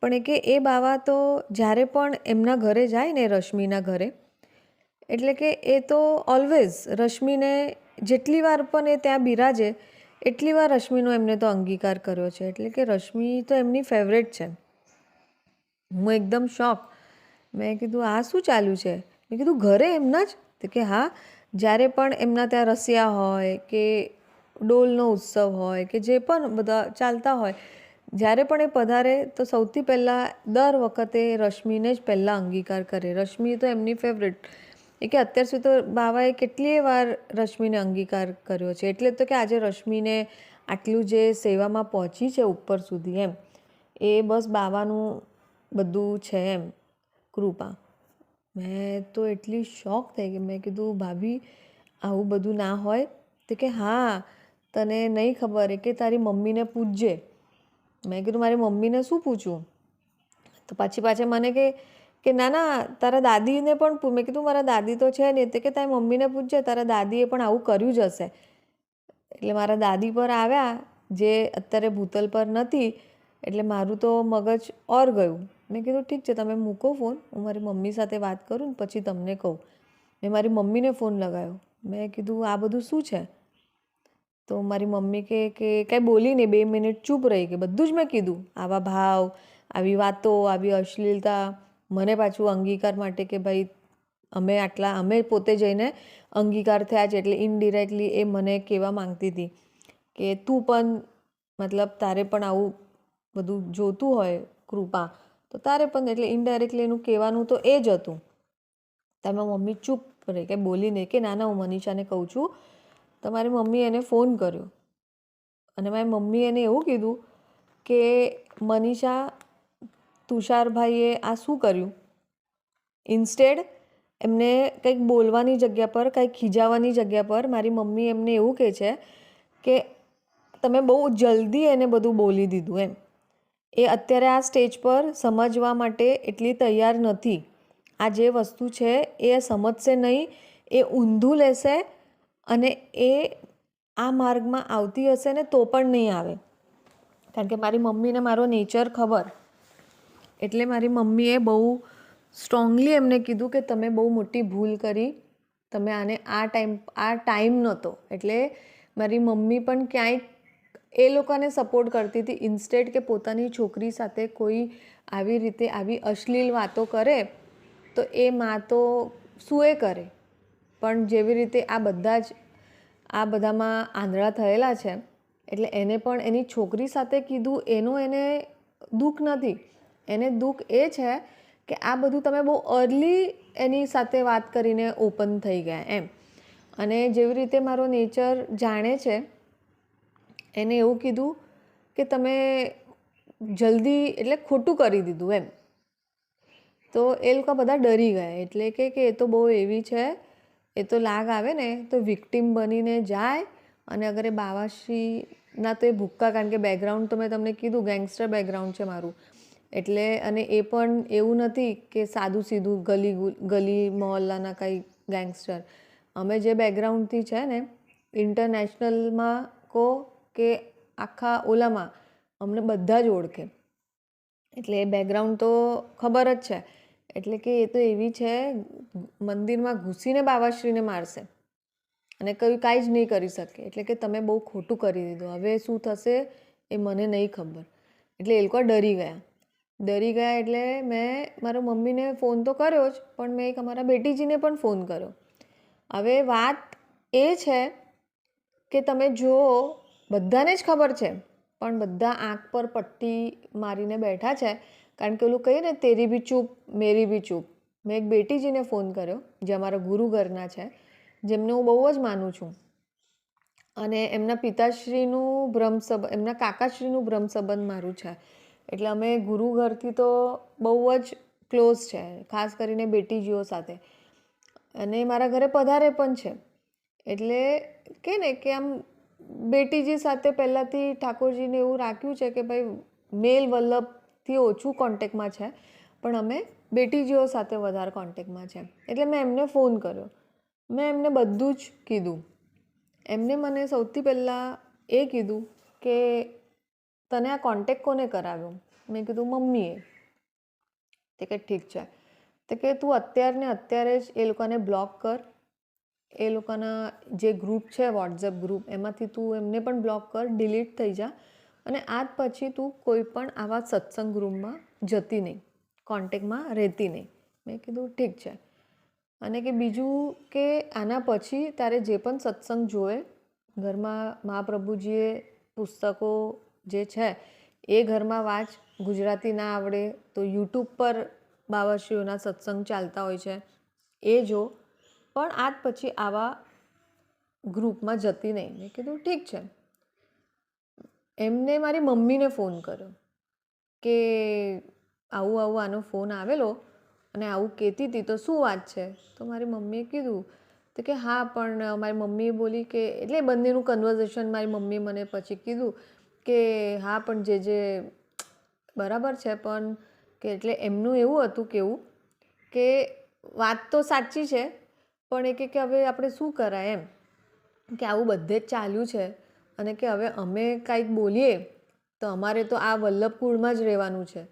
પણ કે એ બાવા તો જ્યારે પણ એમના ઘરે જાય ને, રશ્મિના ઘરે, એટલે કે એ તો ઓલવેઝ રશ્મિને જેટલી વાર પણ એ ત્યાં બિરાજે એટલી વાર રશ્મિનો એમને તો અંગીકાર કર્યો છે. એટલે કે રશ્મિ તો એમની ફેવરેટ છે. હું એકદમ શોક. મેં કીધું આ શું ચાલ્યું છે? મેં કીધું ઘરે એમના જ? તો કે હા, જ્યારે પણ એમના ત્યાં રસિયા હોય કે ડોલનો ઉત્સવ હોય કે જે પણ બધા ચાલતા હોય, જ્યારે પણ એ પધારે તો સૌથી પહેલાં દર વખતે રશ્મિને જ પહેલાં અંગીકાર કરે. રશ્મિ તો એમની ફેવરેટ. એ કે અત્યાર સુધી તો બાવાએ કેટલીય વાર રશ્મિને અંગીકાર કર્યો છે. એટલે તો કે આજે રશ્મિને આટલું જે સેવામાં પહોંચી છે ઉપર સુધી એમ, એ બસ બાવાનું બધું છે એમ, કૃપા. મેં તો એટલી શોક થઈ ગઈ. મેં કીધું ભાભી આવું બધું ના હોય? તો કે હા તને નહીં ખબર, એ કે તારી મમ્મીને પૂછજે. મેં કીધું મારી મમ્મીને શું પૂછું? તો પાછી મને કે ના ના તારા દાદીને પણ મેં કીધું મારા દાદી તો છે નહીં. તો કે તારી મમ્મીને પૂછજે, તારા દાદીએ પણ આવું કર્યું જ હશે. એટલે મારા દાદી પર આવ્યા, જે અત્યારે ભૂતલ પર નથી. એટલે મારું તો મગજ ઓર ગયું. મેં કીધું ઠીક છે તમે મૂકો ફોન, હું મારી મમ્મી સાથે વાત કરું ને પછી તમને કહું. મેં મારી મમ્મીને ફોન લગાવ્યો. મેં કીધું આ બધું શું છે? તો મારી મમ્મી કે કાંઈ બોલી નહીં, 2 મિનિટ ચૂપ રહી ગઈ. બધું જ મેં કીધું, આવા ભાવ, આવી વાતો, આવી અશ્લીલતા, મને પાછું અંગીકાર માટે કે ભાઈ અમે પોતે જઈને અંગીકાર થયા છે. એટલે ઇનડિરેક્ટલી એ મને કહેવા માંગતી હતી કે તું પણ મતલબ તારે પણ આવું બધું જોતું હોય કૃપા, તો તારે પણ, એટલે ઇનડાયરેક્ટલી એનું કહેવાનું તો એ જ હતું. તમે મમ્મી ચૂપ રહી, કંઈ બોલી નહીં. કે ના હું મનીષાને કહું છું. તો મારી મમ્મીએ એને ફોન કર્યો અને મારી મમ્મીએ એને એવું કીધું કે મનીષા, તુષારભાઈએ આ શું કર્યું? ઇન્સ્ટેડ એમને કંઈક બોલવાની જગ્યા પર, કંઈક ખીજાવાની જગ્યા પર મારી મમ્મી એમને એવું કહે છે કે તમે બહુ જલ્દી એને બધું બોલી દીધું એમ. એ અત્યારે આ સ્ટેજ પર સમજવા માટે એટલી તૈયાર નથી. આ જે વસ્તુ છે એ સમજશે નહીં, એ ઊંધું લેશે અને એ આ માર્ગમાં આવતી હશે ને તો પણ નહીં આવે. કારણ કે મારી મમ્મીને મારો નેચર ખબર. એટલે મારી મમ્મીએ બહુ સ્ટ્રોંગલી એમને કીધું કે તમે બહુ મોટી ભૂલ કરી, તમે આને આ ટાઈમ નહોતો. એટલે મારી મમ્મી પણ ક્યાંય એ લોકોને સપોર્ટ કરતી હતી, ઇન્સ્ટેડ કે પોતાની છોકરી સાથે કોઈ આવી રીતે આવી અશ્લીલ વાતો કરે તો એ માં તો શું કરે. પણ જેવી રીતે આ બધામાં આંધળા થયેલા છે, એટલે એને પણ એની છોકરી સાથે કીધું એનું એને દુઃખ નથી. એને દુઃખ એ છે કે આ બધું તમે બહુ અર્લી એની સાથે વાત કરીને ઓપન થઈ ગયા એમ. અને જેવી રીતે મારો નેચર જાણે છે, એને એવું કીધું કે તમે જલ્દી, એટલે ખોટું કરી દીધું એમ. તો એ લોકો બધા ડરી ગયા. એટલે કે એ તો બહુ એવી છે, એ તો લાગ આવે ને તો વિક્ટિમ બનીને જાય. અને અગર એ બાવાશ્રીના તો એ ભૂક્કા, કારણ કે બેકગ્રાઉન્ડ તો મેં તમને કીધું ગેંગસ્ટર બેકગ્રાઉન્ડ છે મારું. એટલે અને એ પણ એવું નથી કે સાદું સીધું ગલી મહોલ્લાના કંઈ ગેંગસ્ટર. અમે જે બેકગ્રાઉન્ડથી છે ને, ઇન્ટરનેશનલમાં કહો કે આખા ઓલામાં અમને બધા જ ઓળખે. એટલે એ બેકગ્રાઉન્ડ તો ખબર જ છે. એટલે કે એ તો એવી છે, મંદિરમાં ઘૂસીને બાવાશ્રીને મારશે અને કાંઈ જ નહીં કરી શકે. એટલે કે તમે બહુ ખોટું કરી દીધું, હવે શું થશે એ મને નહીં ખબર. એટલે એ લોકો ડરી ગયા. એટલે મેં મારા મમ્મીને ફોન તો કર્યો જ, પણ મેં એક અમારા બેટીજીને પણ ફોન કર્યો. હવે વાત એ છે કે તમે જુઓ, બધાને જ ખબર છે, પણ બધા આંખ પર પટ્ટી મારીને બેઠા છે, કારણ કે ઓલું કહીએ ને, તેરી બી ચૂપ મેરી બી ચૂપ. મેં એક બેટીજીને ફોન કર્યો જે અમારા ગુરુ ઘરના છે, જેમને હું બહુ જ માનું છું, અને એમના પિતાશ્રીનું એમના કાકાશ્રીનું બ્રહ્મ સંબંધ મારું છે. એટલે અમે ગુરુ ઘરથી તો બહુ જ ક્લોઝ છે, ખાસ કરીને બેટીજીઓ સાથે, અને મારા ઘરે પધારે પણ છે. એટલે કે ને કે આમ બેટીજી સાથે પહેલાંથી ઠાકોરજીને એવું રાખ્યું છે કે ભાઈ મેલ વલ્લભથી ઓછું કોન્ટેક્ટમાં છે, પણ અમે બેટીજીઓ સાથે વધારે કોન્ટેક્ટમાં છે. એટલે મેં એમને ફોન કર્યો, મેં એમને બધું જ કીધું. એમને મને સૌથી પહેલાં એ કીધું કે તને આ કોન્ટેક્ટ કોને કરાવ્યો? મેં કીધું મમ્મીએ. તે કે ઠીક છે, તે કે તું અત્યારે જ એ લોકોને બ્લોક કર, એ લોકોના જે ગ્રુપ છે વોટ્સએપ ગ્રુપ, એમાંથી તું એમને પણ બ્લોક કર, ડિલીટ થઈ જા, અને આજ પછી તું કોઈ પણ આવા સત્સંગ ગ્રુપમાં જતી નહીં, કોન્ટેક્ટમાં રહેતી નહીં. મેં કીધું ઠીક છે. અને કે બીજું કે આના પછી તારે જે પણ સત્સંગ જોવે, ઘરમાં મહાપ્રભુજીએ પુસ્તકો જે છે એ ઘરમાં વાંચ. ગુજરાતી ના આવડે તો યુટ્યુબ પર બાવાશ્રીઓના સત્સંગ ચાલતા હોય છે, એ જો, પણ આજ પછી આવા ગ્રુપમાં જતી નહીં. મેં કીધું ઠીક છે. એમને મારી મમ્મીને ફોન કર્યો કે આવું આનો ફોન આવેલો અને આવું કહેતી હતી, તો શું વાત છે? તો મારી મમ્મીએ કીધું તો કે હા, પણ મારી મમ્મીએ બોલી કે, એટલે બંનેનું કન્વર્ઝેશન મારી મમ્મીએ મને પછી કીધું કે હા, પણ જે બરાબર છે, પણ કે એટલે એમનું એવું હતું કેવું કે વાત તો સાચી છે, પણ એ કે હવે આપણે શું કરાય એમ, કે આવું બધે જ ચાલ્યું છે, અને કે હવે અમે કાંઈક બોલીએ તો અમારે તો આ વલ્લભકુળમાં જ રહેવાનું છે,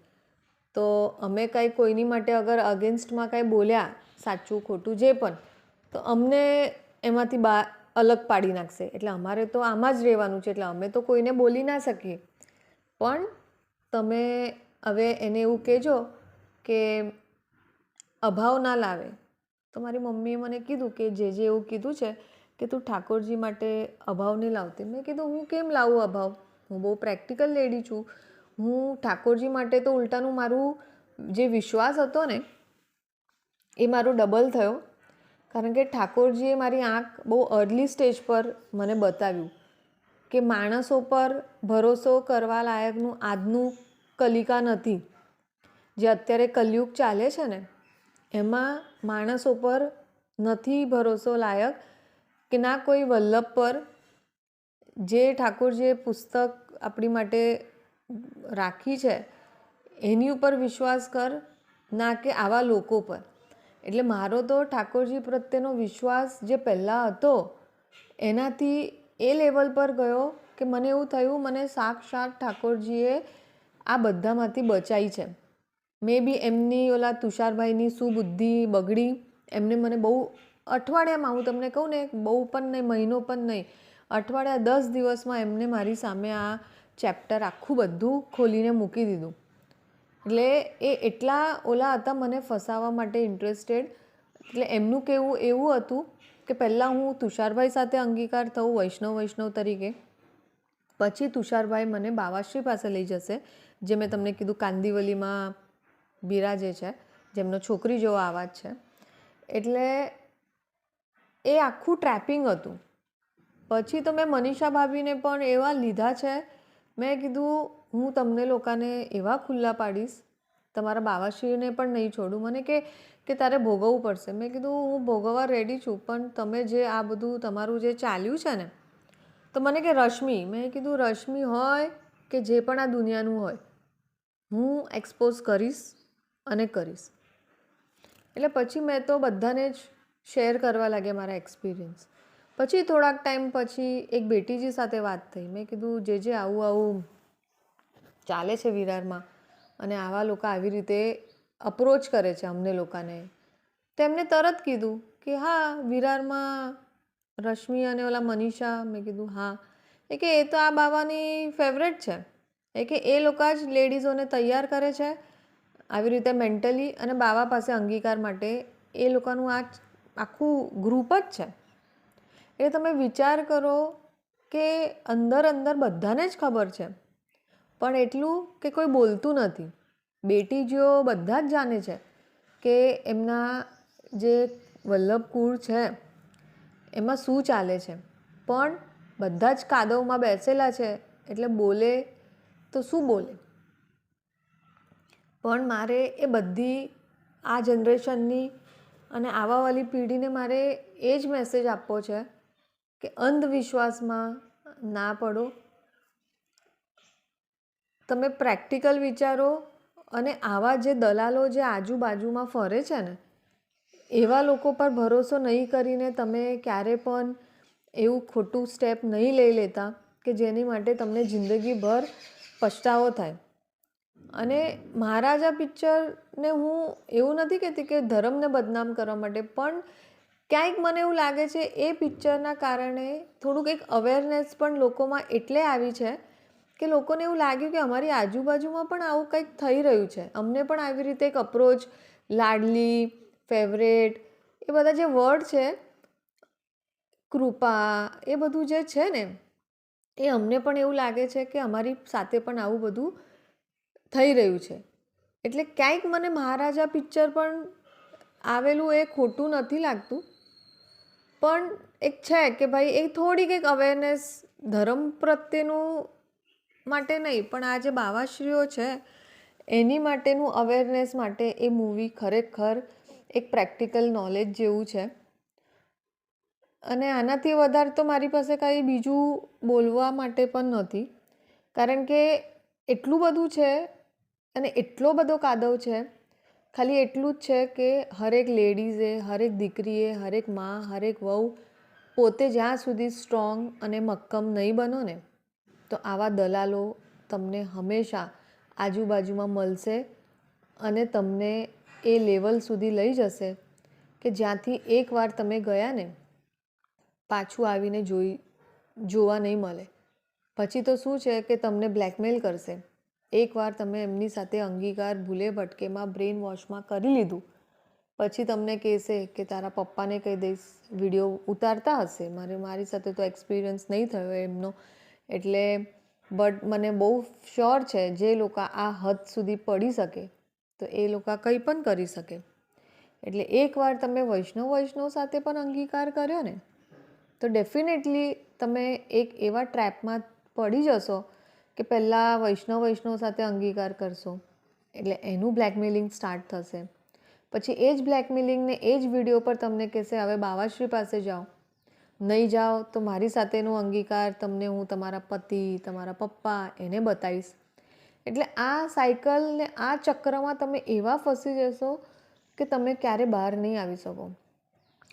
તો અમે કાંઈ કોઈની માટે અગર અગેન્સ્ટમાં કાંઈ બોલ્યા, સાચું ખોટું જે પણ, તો અમને એમાંથી અલગ પાડી નાખશે. એટલે અમારે તો આમાં જ રહેવાનું છે, એટલે અમે તો કોઈને બોલી ના શકીએ. પણ તમે હવે એને એવું કહેજો કે અભાવ ના લાવે. તો મારી મમ્મીએ મને કીધું કે જે એવું કીધું છે કે તું ઠાકોરજી માટે અભાવ નહીં લાવતી. મેં કીધું હું કેમ લાવું અભાવ? હું બહુ પ્રેક્ટિકલ લેડી છું. હું ઠાકોરજી માટે તો ઉલટાનું મારું જે વિશ્વાસ હતો ને એ મારો ડબલ થયો, કારણ કે ઠાકોરજીએ મારી આંખ બહુ અર્લી સ્ટેજ પર મને બતાવ્યું કે માણસો પર ભરોસો કરવા લાયકનું આજનું કલિકા નથી. જે અત્યારે કલયુગ ચાલે છે ને, એમાં માણસો પર નથી ભરોસો લાયક, કે ના કોઈ વલ્લભ પર, જે ઠાકોરજીએ પુસ્તક આપણી માટે રાખી છે એની ઉપર વિશ્વાસ કર, ના કે આવા લોકો પર. એટલે મારો તો ઠાકોરજી પ્રત્યેનો વિશ્વાસ જે પહેલાં હતો એનાથી એ લેવલ પર ગયો કે મને એવું થયું મને સાક્ષાત ઠાકોરજીએ આ બધામાંથી બચાવી છે. મે બી એમની ઓલા તુષારભાઈની સુબુદ્ધિ બગડી, એમને મને બહુ અઠવાડિયામાં, હું તમને કહું ને, બહુ પણ નહીં, મહિનો પણ નહીં, અઠવાડિયા 10 દિવસમાં એમને મારી સામે આ ચેપ્ટર આખું બધું ખોલીને મૂકી દીધું. એટલે એ એટલા ઓલા હતા મને ફસાવવા માટે ઇન્ટરેસ્ટેડ. એટલે એમનું કહેવું એવું હતું કે પહેલાં હું તુષારભાઈ સાથે અંગીકાર થઉં વૈષ્ણવ તરીકે, પછી તુષારભાઈ મને બાવાશ્રી પાસે લઈ જશે, જે મેં તમને કીધું કાંદિવલીમાં બિરાજે છે, જેમનો છોકરી જેવો આવાજ છે. એટલે એ આખું ટ્રેપિંગ હતું. પછી તો મેં મનીષા ભાભીને પણ એવા લીધા છે. મેં કીધું હું તમને લોકોને એવા ખુલ્લા પાડીશ, તમારા બાવાશ્રીને પણ નહીં છોડું. મને કે તારે ભોગવવું પડશે. મેં કીધું હું ભોગવવા રેડી છું, પણ તમે જે આ બધું તમારું જે ચાલ્યું છે ને, તો મને કે રશ્મિ, મેં કીધું રશ્મિ હોય કે જે પણ આ દુનિયાનું હોય, હું એક્સપોઝ કરીશ અને કરીશ. એટલે પછી મેં તો બધાને જ શેર કરવા લાગ્યા મારા એક્સપિરિયન્સ. પછી થોડાક ટાઈમ પછી એક બેટીજી સાથે વાત થઈ. મેં કીધું જે આવું ચાલે છે વિરારમાં, અને આવા લોકો આવી રીતે અપ્રોચ કરે છે અમને લોકોને, તો એમને તરત કીધું કે હા વિરારમાં રશ્મિ અને ઓલા મનીષા. મેં કીધું હા. એ કે એ તો આ બાવાની ફેવરેટ છે. એ કે એ લોકો જ લેડીઝોને તૈયાર કરે છે આવી રીતે મેન્ટલી, અને બાવા પાસે અંગીકાર માટે એ લોકોનું આ આખું ગ્રુપ જ છે. એટલે તમે વિચાર કરો કે અંદર બધાને જ ખબર છે પણ એટલું કે કોઈ બોલતું નથી. બેટીજીઓ બધા જ જાણે છે કે એમના જે વલ્લભ કુળ છે એમાં શું ચાલે છે, પણ બધા જ કાદવમાં બેસેલા છે એટલે બોલે તો શું બોલે. પણ મારે એ બધી આ જનરેશનની અને આવાવાળી પેઢીને મારે એ જ મેસેજ આપવો છે કે અંધવિશ્વાસમાં ના પડો. તમે પ્રેક્ટિકલ વિચારો અને આવા જે દલાલો જે આજુબાજુમાં ફરે છે ને એવા લોકો પર ભરોસો નહીં કરીને તમે ક્યારે પણ એવું ખોટું સ્ટેપ નહીં લઈ લેતા કે જેની માટે તમને જિંદગીભર પછતાવો થાય. અને મહારાજા પિક્ચરને હું એવું નથી કહેતી કે ધર્મને બદનામ કરવા માટે, પણ ક્યાંક મને એવું લાગે છે એ પિક્ચરના કારણે થોડુંક એક અવેરનેસ પણ લોકોમાં એટલે આવી છે કે લોકોને એવું લાગ્યું કે અમારી આજુબાજુમાં પણ આવું કંઈક થઈ રહ્યું છે, અમને પણ આવી રીતે એક અપ્રોચ, લાડલી, ફેવરેટ, એ બધા જે વર્ડ છે, કૃપા, એ બધું જે છે ને એ અમને પણ એવું લાગે છે કે અમારી સાથે પણ આવું બધું થઈ રહ્યું છે. એટલે ક્યાંક મને મહારાજા પિક્ચર પણ આવેલું એ ખોટું નથી લાગતું, પણ એક છે કે ભાઈ એ થોડીક એક અવેરનેસ ધર્મ પ્રત્યેનું માટે નહીં પણ આ જે બાવાશ્રીઓ છે એની માટેનું અવેરનેસ માટે એ મૂવી ખરેખર એક પ્રેક્ટિકલ નોલેજ જેવું છે. અને આનાથી વધારે તો મારી પાસે કાંઈ બીજું બોલવા માટે પણ નથી, કારણ કે એટલું બધું છે અને એટલો બધો કાદવ છે. ખાલી એટલું જ છે કે હરેક લેડીઝે, હરેક દીકરીએ, હરેક માં, હરેક વહુ પોતે જ્યાં સુધી સ્ટ્રોંગ અને મક્કમ નહીં બનો ને તો આવા દલાલો તમને હંમેશા આજુબાજુમાં મળશે અને તમને એ લેવલ સુધી લઈ જશે કે જ્યાંથી એકવાર તમે ગયા ને પાછું આવીને જોવા નહીં મળે. પછી તો શું છે કે તમને બ્લેકમેલ કરશે. એકવાર તમે એમની સાથે અંગીકાર ભૂલે ભટકેમાં બ્રેન વોશમાં કરી લીધું પછી તમને કહેશે કે તારા પપ્પાને કહી દઈશ. વિડીયો ઉતારતા હશે, મારી સાથે તો એક્સપિરિયન્સ નહીં થયો એમનો, એટલે બટ મને બહુ શ્યોર છે જે લોકો આ હદ સુધી પડી શકે તો એ લોકો કંઈ પણ કરી શકે. એટલે એકવાર તમે વૈષ્ણવ સાથે પણ અંગીકાર કર્યો ને તો ડેફિનેટલી તમે એક એવા ટ્રેપમાં પડી જશો કે પહેલાં વૈષ્ણવ સાથે અંગીકાર કરશો એટલે એનું બ્લેકમેલિંગ સ્ટાર્ટ થશે. પછી એ જ બ્લેકમેલિંગને એ જ વિડીયો પર તમને કહેશે હવે બાવાશ્રી પાસે જાઓ, નહીં જાઓ તો મારી સાથેનો અંગીકાર તમને હું તમારા પતિ, તમારા પપ્પા એને બતાવીશ. એટલે આ સાયકલ ને આ ચક્રમાં તમે એવા ફસી જશો કે તમે ક્યારે બહાર નહીં આવી શકો.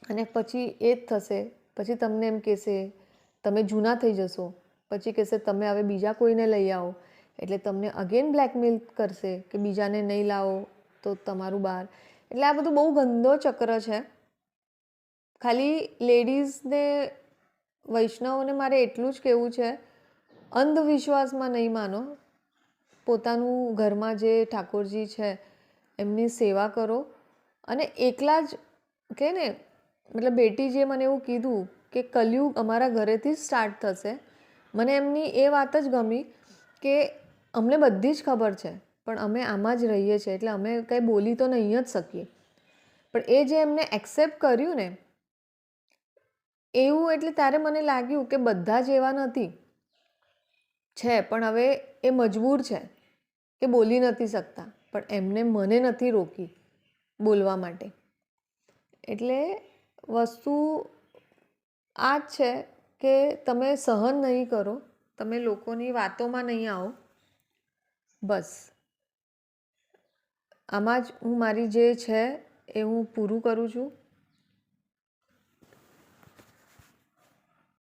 અને પછી એ જ થશે, પછી તમને એમ કહેશે તમે જૂના થઈ જશો, પછી કહેશે તમે હવે બીજા કોઈને લઈ આવો, એટલે તમને અગેન બ્લેકમેલ કરશે કે બીજાને નહીં લાવો તો તમારું બહાર. એટલે આ બધું બહુ ગંદો ચક્ર છે. ખાલી લેડીઝને, વૈષ્ણવોને મારે એટલું જ કહેવું છે, અંધવિશ્વાસમાં નહીં માનો. પોતાનું ઘરમાં જે ઠાકોરજી છે એમની સેવા કરો. અને એકલા જ કે ને મતલબ બેટીજીએ મને એવું કીધું કે કલયુગ અમારા ઘરેથી જ સ્ટાર્ટ થશે. મને એમની એ વાત જ ગમી કે અમને બધી જ ખબર છે પણ અમે આમાં જ રહીએ છીએ એટલે અમે કંઈ બોલી તો નહીં જ શકીએ. પણ એ જે એમને એક્સેપ્ટ કર્યું ને એવું, એટલે ત્યારે મને લાગ્યું કે બધા જ એવા નથી છે પણ હવે એ મજબૂર છે કે બોલી નથી શકતા, પણ એમને મને નથી રોકી બોલવા માટે. એટલે વસ્તુ આ જ છે કે તમે સહન નહીં કરો, તમે લોકોની વાતોમાં નહીં આવો. બસ આમાં જ હું મારી જે છે એ હું પૂરું કરું છું.